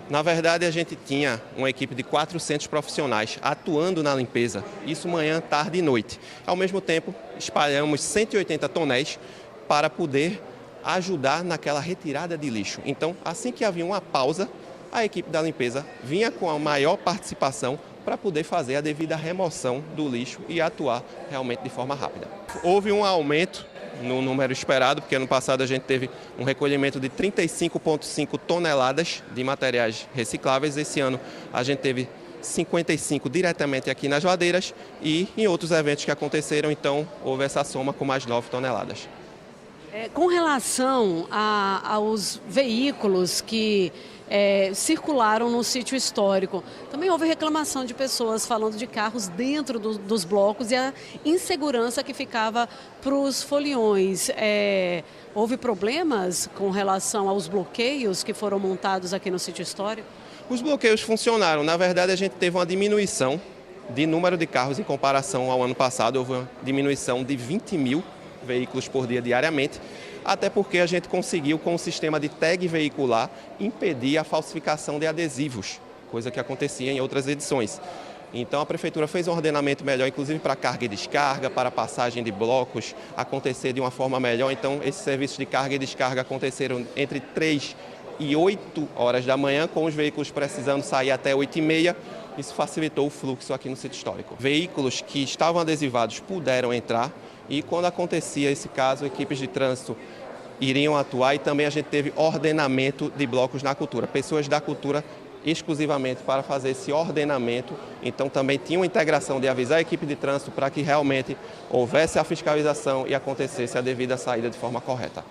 Na verdade, a gente tinha uma equipe de 400 profissionais atuando na limpeza, isso manhã, tarde e noite. Ao mesmo tempo, espalhamos 180 tonéis para poder ajudar naquela retirada de lixo. Então, assim que havia uma pausa, a equipe da limpeza vinha com a maior participação para poder fazer a devida remoção do lixo e atuar realmente de forma rápida. Houve um aumento no número esperado, porque ano passado a gente teve um recolhimento de 35,5 toneladas de materiais recicláveis. Esse ano a gente teve 55 diretamente aqui nas Joadeiras e em outros eventos que aconteceram, então houve essa soma com mais 9 toneladas. Com relação aos veículos que circularam no sítio histórico, também houve reclamação de pessoas falando de carros dentro dos blocos e a insegurança que ficava para os foliões. Houve problemas com relação aos bloqueios que foram montados aqui no sítio histórico? Os bloqueios funcionaram. Na verdade, a gente teve uma diminuição de número de carros em comparação ao ano passado. Houve uma diminuição de 20 mil veículos por dia diariamente, até porque a gente conseguiu, com o sistema de tag veicular, impedir a falsificação de adesivos, coisa que acontecia em outras edições. Então a Prefeitura fez um ordenamento melhor, inclusive para carga e descarga, para passagem de blocos acontecer de uma forma melhor. Então esses serviços de carga e descarga aconteceram entre 3 e 8 horas da manhã, com os veículos precisando sair até 8h30. Isso facilitou o fluxo aqui no sítio histórico. Veículos que estavam adesivados puderam entrar e quando acontecia esse caso, equipes de trânsito iriam atuar e também a gente teve ordenamento de blocos na cultura. Pessoas da cultura exclusivamente para fazer esse ordenamento. Então também tinha uma integração de avisar a equipe de trânsito para que realmente houvesse a fiscalização e acontecesse a devida saída de forma correta.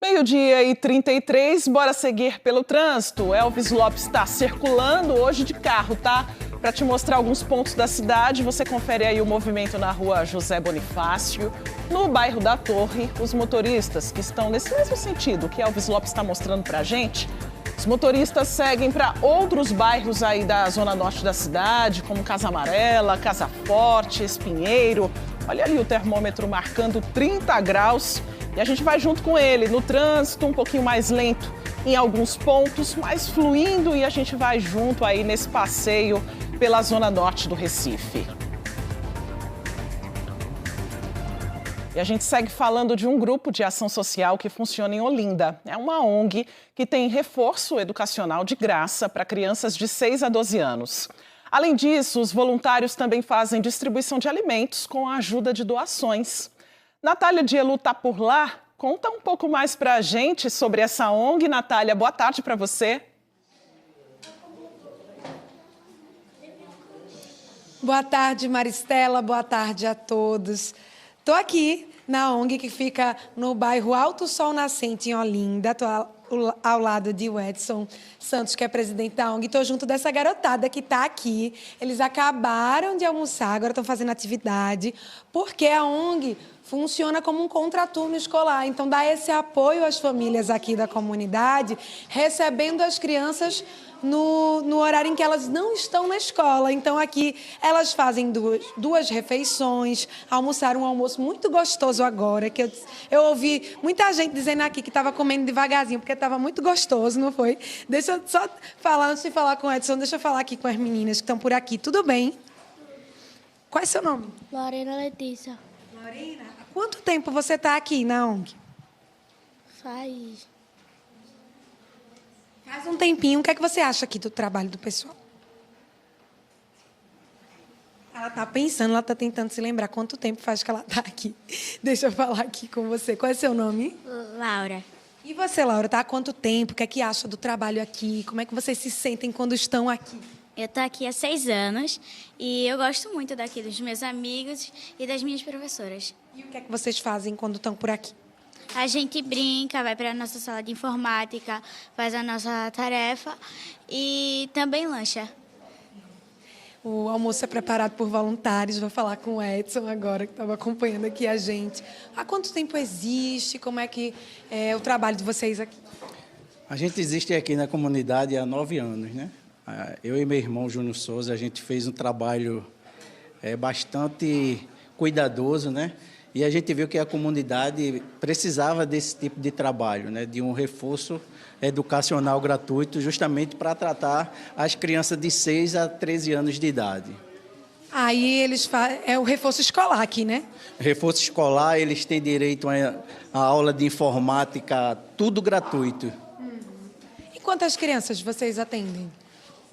12h33, bora seguir pelo trânsito. Elvis Lopes está circulando hoje de carro, tá? Para te mostrar alguns pontos da cidade, você confere aí o movimento na rua José Bonifácio, no bairro da Torre. Os motoristas que estão nesse mesmo sentido que Elvis Lopes está mostrando para a gente, os motoristas seguem para outros bairros aí da zona norte da cidade, como Casa Amarela, Casa Forte, Espinheiro. Olha ali o termômetro marcando 30 graus. E a gente vai junto com ele no trânsito, um pouquinho mais lento em alguns pontos, mas fluindo, e a gente vai junto aí nesse passeio pela zona norte do Recife. E a gente segue falando de um grupo de ação social que funciona em Olinda. É uma ONG que tem reforço educacional de graça para crianças de 6 a 12 anos. Além disso, os voluntários também fazem distribuição de alimentos com a ajuda de doações. Natália Dielu está por lá. Conta um pouco mais para a gente sobre essa ONG. Natália, boa tarde para você. Boa tarde, Maristela. Boa tarde a todos. Estou aqui na ONG que fica no bairro Alto Sol Nascente, em Olinda. Estou ao lado de Edson Santos, que é presidente da ONG. Estou junto dessa garotada que está aqui. Eles acabaram de almoçar, agora estão fazendo atividade, porque a ONG funciona como um contraturno escolar. Então, dá esse apoio às famílias aqui da comunidade, recebendo as crianças no horário em que elas não estão na escola. Então, aqui elas fazem duas refeições, almoçaram um almoço muito gostoso agora, que eu ouvi muita gente dizendo aqui que estava comendo devagarzinho, porque estava muito gostoso, não foi? Deixa eu só falar, antes de falar com o Edson, deixa eu falar aqui com as meninas que estão por aqui. Tudo bem? Qual é seu nome? Lorena Letícia. Lorena, há quanto tempo você está aqui na ONG? Faz um tempinho. O que é que você acha aqui do trabalho do pessoal? Ela está pensando, ela está tentando se lembrar quanto tempo faz que ela está aqui. Deixa eu falar aqui com você. Qual é seu nome? Laura. E você, Laura, está há quanto tempo? O que é que acha do trabalho aqui? Como é que vocês se sentem quando estão aqui? Eu estou aqui há 6 anos e eu gosto muito daqui, dos meus amigos e das minhas professoras. E o que é que vocês fazem quando estão por aqui? A gente brinca, vai para a nossa sala de informática, faz a nossa tarefa e também lancha. O almoço é preparado por voluntários. Vou falar com o Edson agora, que estava acompanhando aqui a gente. Há quanto tempo existe? Como é que é o trabalho de vocês aqui? A gente existe aqui na comunidade há 9 anos, né? Eu e meu irmão Júnior Souza, a gente fez um trabalho bastante cuidadoso, né? E a gente viu que a comunidade precisava desse tipo de trabalho, né? De um reforço educacional gratuito, justamente para tratar as crianças de 6 a 13 anos de idade. Aí eles é o reforço escolar aqui, né? Reforço escolar, eles têm direito a aula de informática, tudo gratuito. E quantas crianças vocês atendem?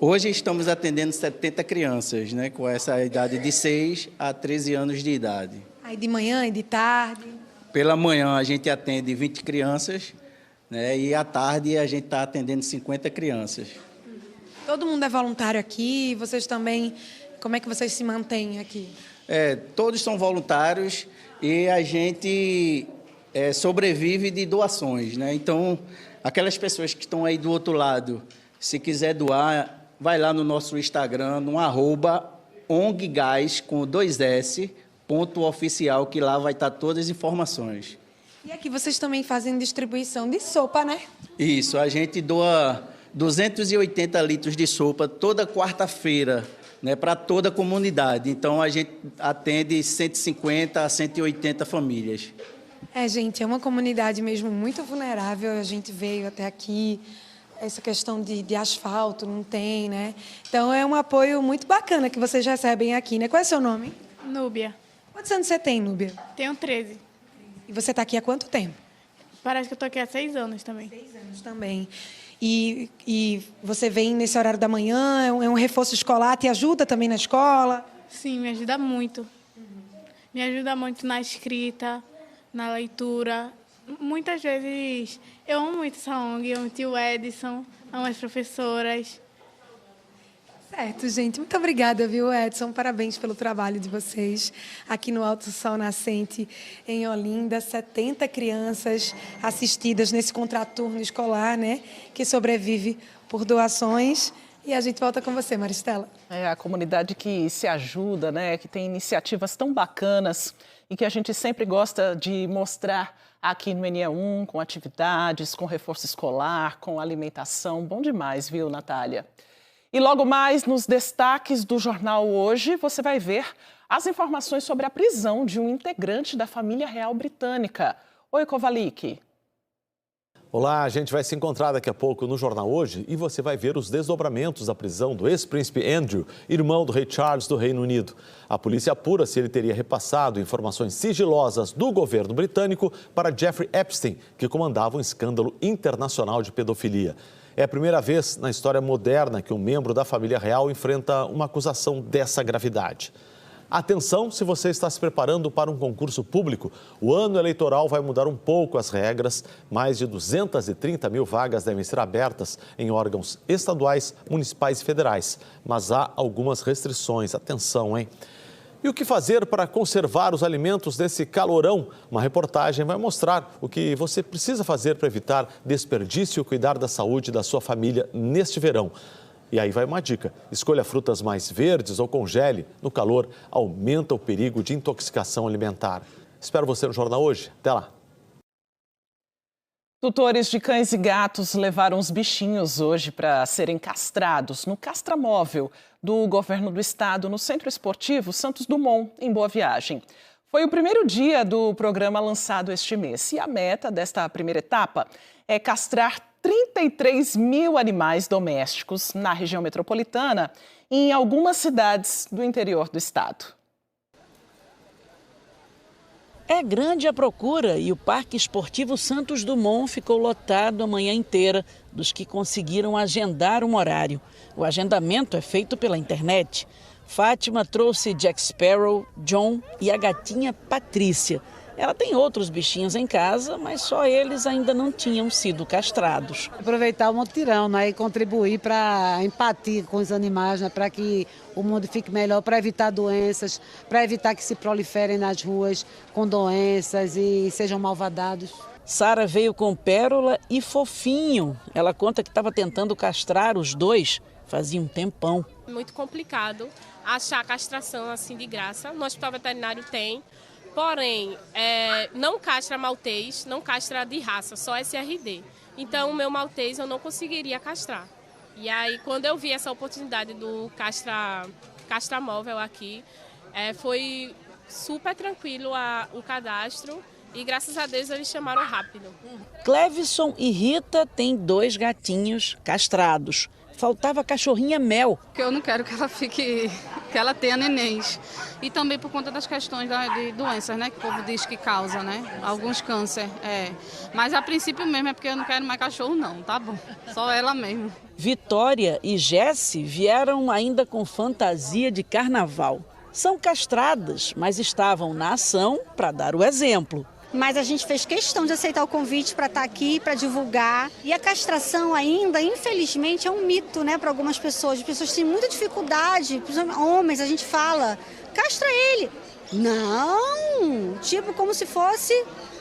Hoje estamos atendendo 70 crianças, né? Com essa idade de 6 a 13 anos de idade. Aí de manhã e de tarde? Pela manhã a gente atende 20 crianças, né? E à tarde a gente está atendendo 50 crianças. Todo mundo é voluntário aqui? Vocês também... Como é que vocês se mantêm aqui? Todos são voluntários e a gente sobrevive de doações, né? Então, aquelas pessoas que estão aí do outro lado, se quiser doar, vai lá no nosso Instagram, no @ONGGás, com 2S, @oficial, que lá vai estar todas as informações. E aqui vocês também fazem distribuição de sopa, né? Isso, a gente doa 280 litros de sopa toda quarta-feira, né, para toda a comunidade. Então, a gente atende 150 a 180 famílias. Gente, é uma comunidade mesmo muito vulnerável. A gente veio até aqui, essa questão de asfalto não tem, né? Então, é um apoio muito bacana que vocês recebem aqui, né? Qual é o seu nome? Núbia. Quantos anos você tem, Núbia? Tenho 13. E você está aqui há quanto tempo? Parece que eu estou aqui há 6 anos também. 6 anos também. E você vem nesse horário da manhã, é um reforço escolar, te ajuda também na escola? Sim, me ajuda muito. Me ajuda muito na escrita, na leitura. Muitas vezes eu amo muito essa ONG, eu amo o tio Edson, amo as professoras. Certo, gente. Muito obrigada, viu, Edson? Parabéns pelo trabalho de vocês aqui no Alto Sol Nascente, em Olinda. 70 crianças assistidas nesse contraturno escolar, né? Que sobrevive por doações. E a gente volta com você, Maristela. É a comunidade que se ajuda, né? Que tem iniciativas tão bacanas e que a gente sempre gosta de mostrar aqui no NE1, com atividades, com reforço escolar, com alimentação. Bom demais, viu, Natália? E logo mais, nos destaques do Jornal Hoje, você vai ver as informações sobre a prisão de um integrante da família real britânica. Oi, Kovalik. Olá, a gente vai se encontrar daqui a pouco no Jornal Hoje e você vai ver os desdobramentos da prisão do ex-príncipe Andrew, irmão do rei Charles do Reino Unido. A polícia apura se ele teria repassado informações sigilosas do governo britânico para Jeffrey Epstein, que comandava um escândalo internacional de pedofilia. É a primeira vez na história moderna que um membro da família real enfrenta uma acusação dessa gravidade. Atenção se você está se preparando para um concurso público. O ano eleitoral vai mudar um pouco as regras. Mais de 230 mil vagas devem ser abertas em órgãos estaduais, municipais e federais. Mas há algumas restrições. Atenção, hein? E o que fazer para conservar os alimentos desse calorão? Uma reportagem vai mostrar o que você precisa fazer para evitar desperdício e cuidar da saúde da sua família neste verão. E aí vai uma dica: escolha frutas mais verdes ou congele. No calor, aumenta o perigo de intoxicação alimentar. Espero você no Jornal Hoje. Até lá. Tutores de cães e gatos levaram os bichinhos hoje para serem castrados no castramóvel do governo do estado no Centro Esportivo Santos Dumont, em Boa Viagem. Foi o primeiro dia do programa lançado este mês e a meta desta primeira etapa é castrar 33 mil animais domésticos na região metropolitana e em algumas cidades do interior do estado. É grande a procura e o Parque Esportivo Santos Dumont ficou lotado a manhã inteira dos que conseguiram agendar um horário. O agendamento é feito pela internet. Fátima trouxe Jack Sparrow, John e a gatinha Patrícia. Ela tem outros bichinhos em casa, mas só eles ainda não tinham sido castrados. Aproveitar o mutirão, né, e contribuir para a empatia com os animais, né, para que o mundo fique melhor, para evitar doenças, para evitar que se proliferem nas ruas com doenças e sejam malvadados. Sara veio com Pérola e Fofinho. Ela conta que estava tentando castrar os dois fazia um tempão. Muito complicado achar castração assim de graça. No hospital veterinário tem. Porém, não castra maltês, não castra de raça, só SRD. Então, o meu maltês eu não conseguiria castrar. E aí, quando eu vi essa oportunidade do castramóvel aqui, foi super tranquilo o cadastro e, graças a Deus, eles chamaram rápido. Clevison e Rita têm 2 gatinhos castrados. Faltava a cachorrinha Mel. Eu não quero que ela fique, que ela tenha nenéns. E também por conta das questões de doenças, né? Que o povo diz que causa, né? Alguns câncer, Mas a princípio mesmo é porque eu não quero mais cachorro não, tá bom? Só ela mesmo. Vitória e Jessie vieram ainda com fantasia de carnaval. São castradas, mas estavam na ação para dar o exemplo. Mas a gente fez questão de aceitar o convite para estar aqui, para divulgar. E a castração ainda, infelizmente, é um mito, né, para algumas pessoas. As pessoas têm muita dificuldade, principalmente homens, a gente fala, castra ele. Não, tipo como se fosse...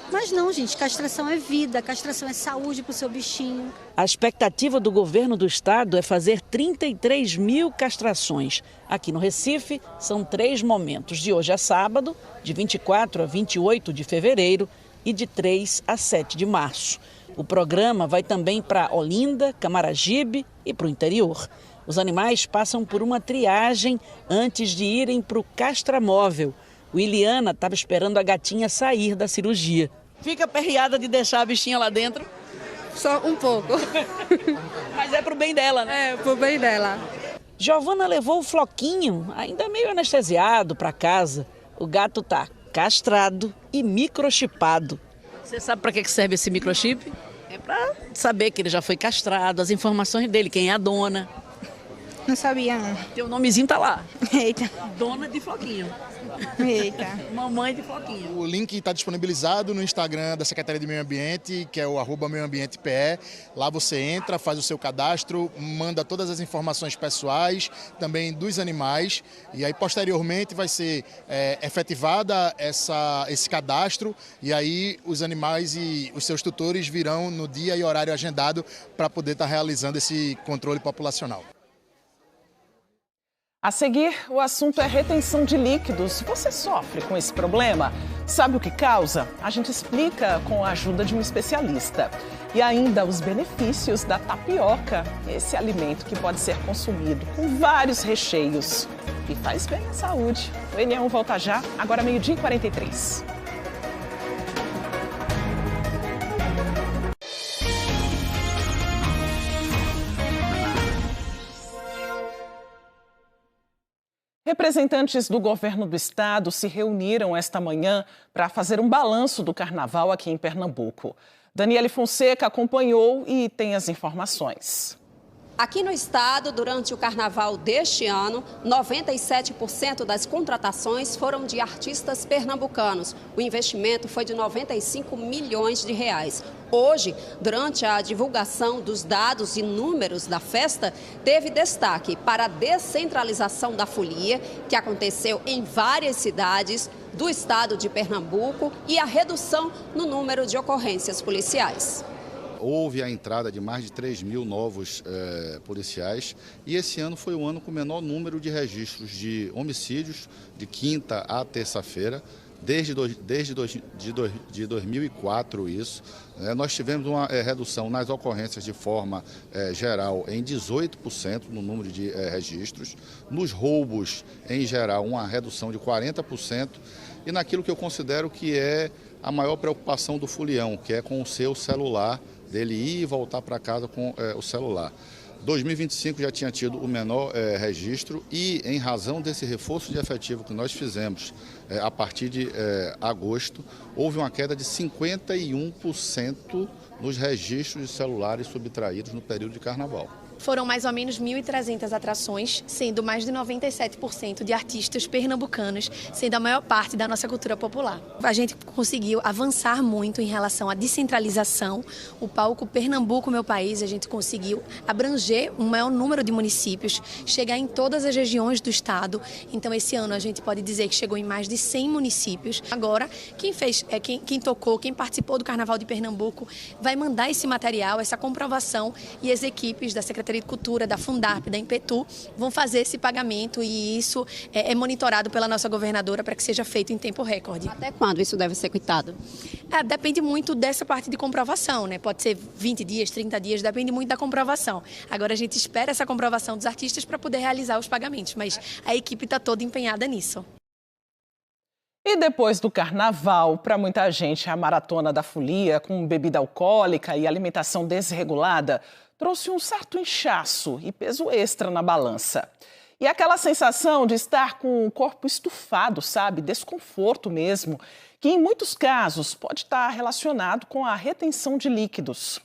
Mas não, gente, castração é vida, castração é saúde para o seu bichinho. A expectativa do governo do estado é fazer 33 mil castrações. Aqui no Recife, são 3 momentos, de hoje a sábado, de 24 a 28 de fevereiro e de 3 a 7 de março. O programa vai também para Olinda, Camaragibe e para o interior. Os animais passam por uma triagem antes de irem para o castramóvel. O Iliana estava esperando a gatinha sair da cirurgia. Fica aperreada de deixar a bichinha lá dentro? Só um pouco. Mas é pro bem dela, né? É, pro bem dela. Giovana levou o Floquinho, ainda meio anestesiado, para casa. O gato tá castrado e microchipado. Você sabe para que serve esse microchip? É para saber que ele já foi castrado, as informações dele, quem é a dona. Não sabia, não. Teu nomezinho tá lá. Eita. Dona de Floquinho. Eita. Mamãe de Floquinho. O link está disponibilizado no Instagram da Secretaria de Meio Ambiente, que é o @meioambientepe. Lá você entra, faz o seu cadastro, manda todas as informações pessoais, também dos animais, e aí posteriormente vai ser efetivada esse cadastro, e aí os animais e os seus tutores virão no dia e horário agendado para poder estar realizando esse controle populacional. A seguir, o assunto é retenção de líquidos. Você sofre com esse problema? Sabe o que causa? A gente explica com a ajuda de um especialista. E ainda os benefícios da tapioca, esse alimento que pode ser consumido com vários recheios e faz bem à saúde. O N1 volta já, agora 12h43. Representantes do governo do estado se reuniram esta manhã para fazer um balanço do carnaval aqui em Pernambuco. Daniele Fonseca acompanhou e tem as informações. Aqui no estado, durante o carnaval deste ano, 97% das contratações foram de artistas pernambucanos. O investimento foi de 95 milhões de reais. Hoje, durante a divulgação dos dados e números da festa, teve destaque para a descentralização da folia, que aconteceu em várias cidades do estado de Pernambuco, e a redução no número de ocorrências policiais. Houve a entrada de mais de 3 mil novos policiais, e esse ano foi o ano com o menor número de registros de homicídios de quinta a terça-feira, desde 2004 isso. Nós tivemos uma redução nas ocorrências de forma geral em 18% no número de registros, nos roubos em geral uma redução de 40%, e naquilo que eu considero que é a maior preocupação do folião, que é com o seu celular, dele ir e voltar para casa com o celular. 2025 já tinha tido o menor registro, e em razão desse reforço de efetivo que nós fizemos a partir de agosto, houve uma queda de 51% nos registros de celulares subtraídos no período de carnaval. Foram mais ou menos 1.300 atrações, sendo mais de 97% de artistas pernambucanos, sendo a maior parte da nossa cultura popular. A gente conseguiu avançar muito em relação à descentralização. O palco Pernambuco, meu país, a gente conseguiu abranger um maior número de municípios, chegar em todas as regiões do estado. Então, esse ano a gente pode dizer que chegou em mais de 100 municípios. Agora, quem tocou, quem participou do Carnaval de Pernambuco, vai mandar esse material, essa comprovação, e as equipes da Secretaria de Cultura, da Fundarp, da Impetu, vão fazer esse pagamento, e isso é monitorado pela nossa governadora para que seja feito em tempo recorde. Até quando isso deve ser quitado? Depende muito dessa parte de comprovação, né? Pode ser 20 dias, 30 dias, depende muito da comprovação. Agora a gente espera essa comprovação dos artistas para poder realizar os pagamentos, mas a equipe está toda empenhada nisso. E depois do carnaval, para muita gente, a maratona da folia, com bebida alcoólica e alimentação desregulada, trouxe um certo inchaço e peso extra na balança. E aquela sensação de estar com o corpo estufado, sabe? Desconforto mesmo, que em muitos casos pode estar relacionado com a retenção de líquidos.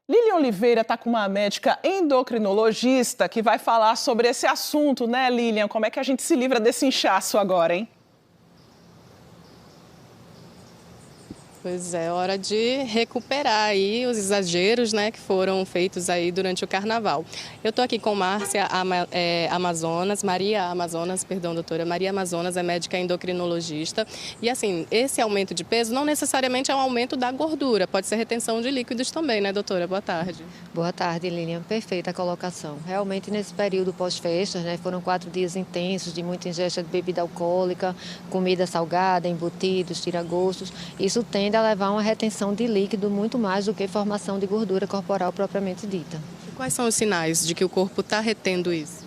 Lilian Oliveira está com uma médica endocrinologista que vai falar sobre esse assunto, né, Lilian? Como é que a gente se livra desse inchaço agora, hein? Pois é, hora de recuperar aí os exageros, né, que foram feitos aí durante o carnaval. Eu estou aqui com Maria Amazonas, doutora Maria Amazonas, é médica endocrinologista. E assim, esse aumento de peso não necessariamente é um aumento da gordura, pode ser retenção de líquidos também, né, doutora? Boa tarde. Boa tarde, Lilian. Perfeita a colocação. Realmente, nesse período pós-festas, né, foram 4 dias intensos de muita ingesta de bebida alcoólica, comida salgada, embutidos, tiragostos. Isso tende a levar a uma retenção de líquido muito mais do que formação de gordura corporal propriamente dita. E quais são os sinais de que o corpo está retendo isso?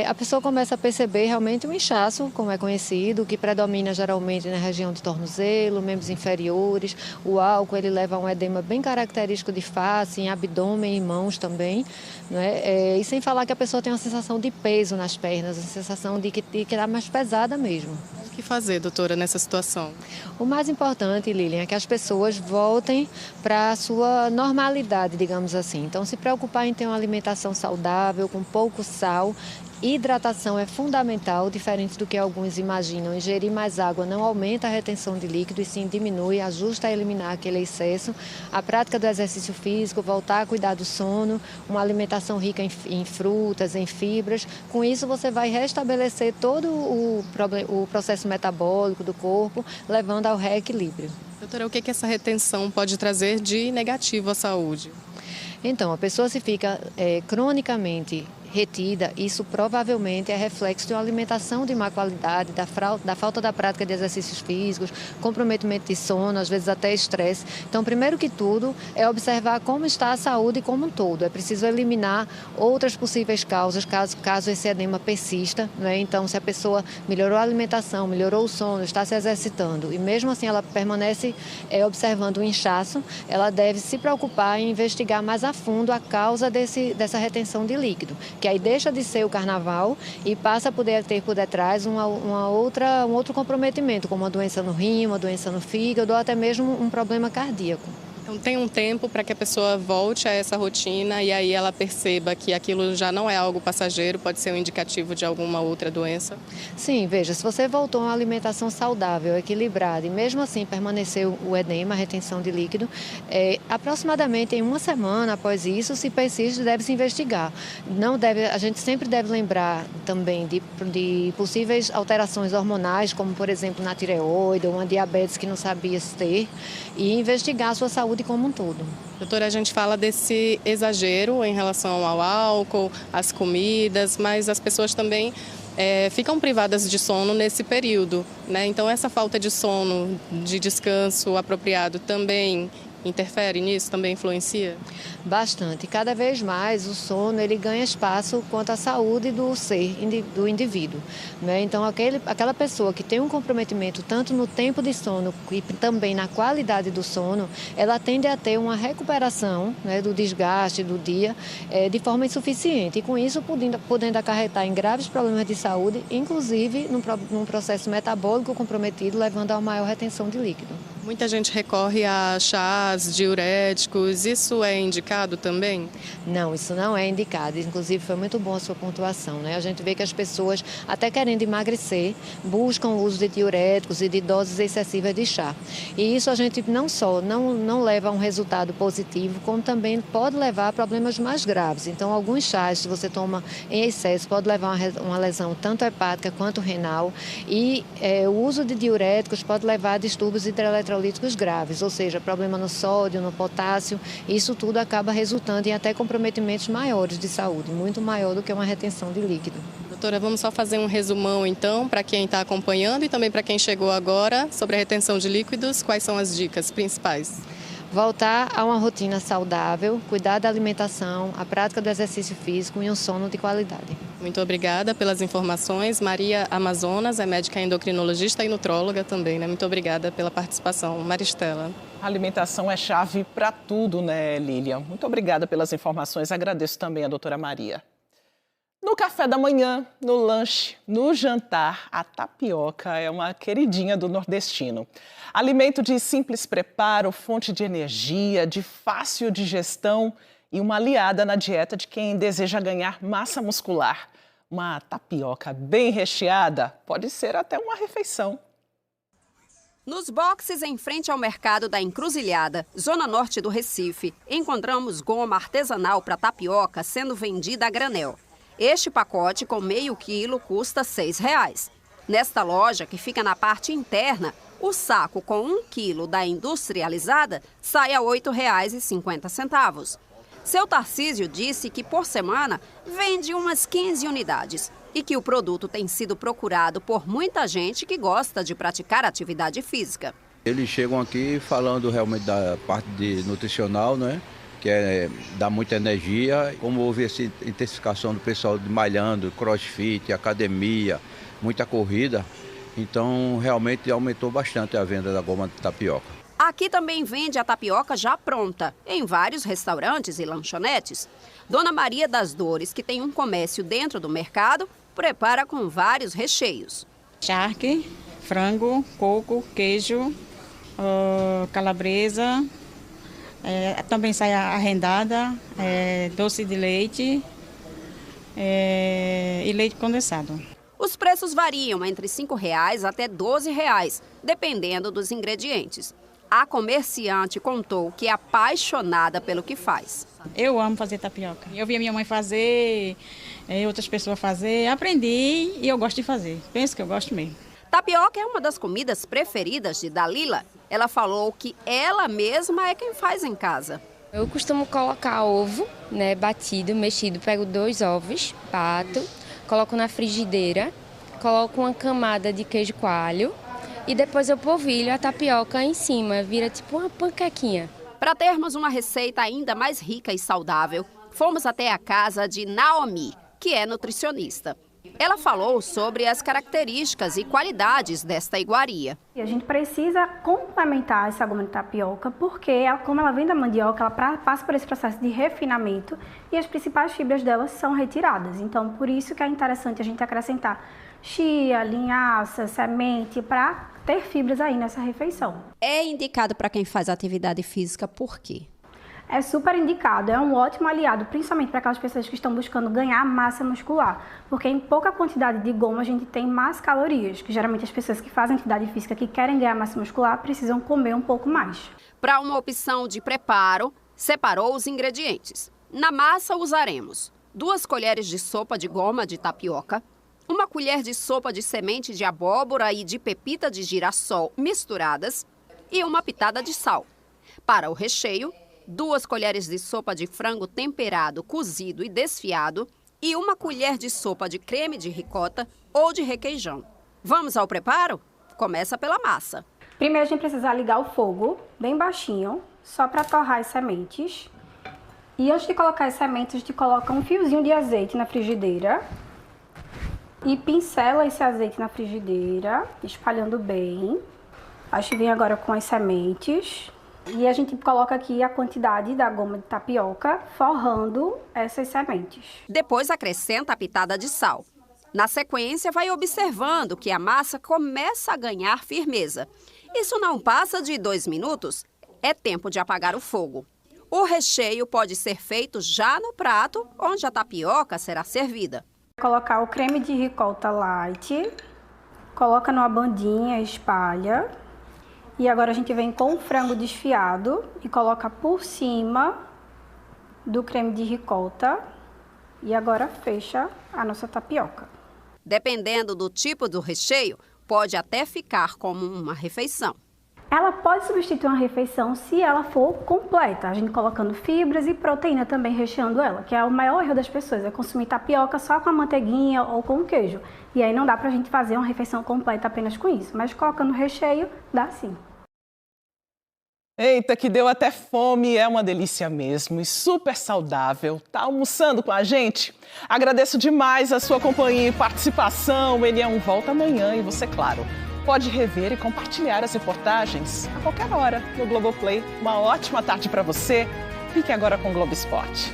A pessoa começa a perceber realmente um inchaço, como é conhecido, que predomina geralmente na região de tornozelo, membros inferiores. O álcool ele leva a um edema bem característico de face, em abdômen e mãos também. Né? E sem falar que a pessoa tem uma sensação de peso nas pernas, a sensação de que está mais pesada mesmo. que fazer, doutora, nessa situação? O mais importante, Lilian, é que as pessoas voltem para a sua normalidade, digamos assim. Então, se preocupar em ter uma alimentação saudável, com pouco sal. Hidratação é fundamental, diferente do que alguns imaginam. Ingerir mais água não aumenta a retenção de líquido e sim diminui, ajusta a eliminar aquele excesso. A prática do exercício físico, voltar a cuidar do sono, uma alimentação rica em frutas, em fibras. Com isso você vai restabelecer todo o processo metabólico do corpo, levando ao reequilíbrio. Doutora, o que essa retenção pode trazer de negativo à saúde? Então, a pessoa se fica cronicamente retida, isso provavelmente é reflexo de uma alimentação de má qualidade, da falta da prática de exercícios físicos, comprometimento de sono, às vezes até estresse. Então, primeiro que tudo, é observar como está a saúde como um todo. É preciso eliminar outras possíveis causas, caso esse edema persista, né? Então, se a pessoa melhorou a alimentação, melhorou o sono, está se exercitando e mesmo assim ela permanece observando o inchaço, ela deve se preocupar em investigar mais a fundo a causa dessa retenção de líquido, que aí deixa de ser o carnaval e passa a poder ter por detrás um outro comprometimento, como uma doença no rim, uma doença no fígado ou até mesmo um problema cardíaco. Então tem um tempo para que a pessoa volte a essa rotina e aí ela perceba que aquilo já não é algo passageiro, pode ser um indicativo de alguma outra doença? Sim, veja, se você voltou a uma alimentação saudável, equilibrada e mesmo assim permaneceu o edema, a retenção de líquido, aproximadamente em uma semana após isso, se persiste, deve-se investigar. A gente sempre deve lembrar também de possíveis alterações hormonais, como por exemplo na tireoide ou uma diabetes que não sabia se ter, e investigar a sua saúde como um todo. Doutora, a gente fala desse exagero em relação ao álcool, às comidas, mas as pessoas também ficam privadas de sono nesse período, né? Então essa falta de sono, de descanso apropriado também interfere nisso, também influencia? Bastante. Cada vez mais o sono ele ganha espaço quanto à saúde do ser, do indivíduo, né? Então aquela pessoa que tem um comprometimento tanto no tempo de sono e também na qualidade do sono, ela tende a ter uma recuperação, né, do desgaste do dia de forma insuficiente e com isso podendo acarretar em graves problemas de saúde, inclusive num processo metabólico comprometido, levando a uma maior retenção de líquido. Muita gente recorre a chás, diuréticos, isso é indicado também? Não, isso não é indicado, inclusive foi muito bom a sua pontuação, né? A gente vê que as pessoas, até querendo emagrecer, buscam o uso de diuréticos e de doses excessivas de chá. E isso a gente não só não leva a um resultado positivo, como também pode levar a problemas mais graves. Então, alguns chás, se você toma em excesso, pode levar a uma lesão tanto hepática quanto renal e o uso de diuréticos pode levar a distúrbios hidroeletrolíticos graves, ou seja, problema no sódio, no potássio, isso tudo acaba resultando em até comprometimentos maiores de saúde, muito maior do que uma retenção de líquido. Doutora, vamos só fazer um resumão então para quem está acompanhando e também para quem chegou agora sobre a retenção de líquidos, quais são as dicas principais? Voltar a uma rotina saudável, cuidar da alimentação, a prática do exercício físico e um sono de qualidade. Muito obrigada pelas informações. Maria Amazonas é médica endocrinologista e nutróloga também, né? Muito obrigada pela participação. Maristela. A alimentação é chave para tudo, né, Lilian? Muito obrigada pelas informações. Agradeço também a doutora Maria. No café da manhã, no lanche, no jantar, a tapioca é uma queridinha do nordestino. Alimento de simples preparo, fonte de energia, de fácil digestão e uma aliada na dieta de quem deseja ganhar massa muscular. Uma tapioca bem recheada pode ser até uma refeição. Nos boxes em frente ao mercado da Encruzilhada, zona norte do Recife, encontramos goma artesanal para tapioca sendo vendida a granel. Este pacote com meio quilo custa R$ 6,00. Nesta loja, que fica na parte interna, o saco com 1 quilo da industrializada sai a R$ 8,50. Seu Tarcísio disse que por semana vende umas 15 unidades e que o produto tem sido procurado por muita gente que gosta de praticar atividade física. Eles chegam aqui falando realmente da parte nutricional, né? Que dá muita energia. Como houve essa intensificação do pessoal malhando, crossfit, academia, muita corrida, então realmente aumentou bastante a venda da goma de tapioca. Aqui também vende a tapioca já pronta, em vários restaurantes e lanchonetes. Dona Maria das Dores, que tem um comércio dentro do mercado, prepara com vários recheios. Charque, frango, coco, queijo, calabresa, também sai a rendada, doce de leite e leite condensado. Os preços variam entre R$ 5,00 até R$ 12,00, dependendo dos ingredientes. A comerciante contou que é apaixonada pelo que faz. Eu amo fazer tapioca. Eu vi a minha mãe fazer, outras pessoas fazer, aprendi e eu gosto de fazer. Penso que eu gosto mesmo. Tapioca é uma das comidas preferidas de Dalila. Ela falou que ela mesma é quem faz em casa. Eu costumo colocar ovo, né, batido, mexido. Pego 2 ovos, bato, coloco na frigideira, coloco uma camada de queijo coalho e depois eu polvilho a tapioca em cima, vira tipo uma panquequinha. Para termos uma receita ainda mais rica e saudável, fomos até a casa de Naomi, que é nutricionista. Ela falou sobre as características e qualidades desta iguaria. A gente precisa complementar essa goma de tapioca porque, como ela vem da mandioca, ela passa por esse processo de refinamento e as principais fibras dela são retiradas. Então, por isso que é interessante a gente acrescentar chia, linhaça, semente, para ter fibras aí nessa refeição. É indicado para quem faz atividade física por quê? É super indicado, é um ótimo aliado, principalmente para aquelas pessoas que estão buscando ganhar massa muscular, porque em pouca quantidade de goma a gente tem mais calorias, que geralmente as pessoas que fazem atividade física que querem ganhar massa muscular precisam comer um pouco mais. Para uma opção de preparo, separou os ingredientes. Na massa usaremos 2 colheres de sopa de goma de tapioca, 1 colher de sopa de semente de abóbora e de pepita de girassol misturadas e 1 pitada de sal. Para o recheio, 2 colheres de sopa de frango temperado, cozido e desfiado e 1 colher de sopa de creme de ricota ou de requeijão. Vamos ao preparo? Começa pela massa. Primeiro a gente precisa ligar o fogo bem baixinho, só para torrar as sementes. E antes de colocar as sementes, a gente coloca um fiozinho de azeite na frigideira e pincela esse azeite na frigideira, espalhando bem. A gente vem agora com as sementes. E a gente coloca aqui a quantidade da goma de tapioca, forrando essas sementes. Depois acrescenta a pitada de sal. Na sequência, vai observando que a massa começa a ganhar firmeza. Isso não passa de 2 minutos, é tempo de apagar o fogo. O recheio pode ser feito já no prato, onde a tapioca será servida. Colocar o creme de ricota light, coloca numa bandinha, espalha. E agora a gente vem com o frango desfiado e coloca por cima do creme de ricota. E agora fecha a nossa tapioca. Dependendo do tipo do recheio, pode até ficar como uma refeição. Ela pode substituir uma refeição se ela for completa, a gente colocando fibras e proteína também recheando ela, que é o maior erro das pessoas, é consumir tapioca só com a manteiguinha ou com o queijo. E aí não dá pra gente fazer uma refeição completa apenas com isso, mas colocando recheio, dá sim. Eita, que deu até fome, é uma delícia mesmo e super saudável. Tá almoçando com a gente? Agradeço demais a sua companhia e participação. O NE1 volta amanhã e você, claro, pode rever e compartilhar as reportagens a qualquer hora no Globoplay. Uma ótima tarde para você. Fique agora com o Globo Esporte.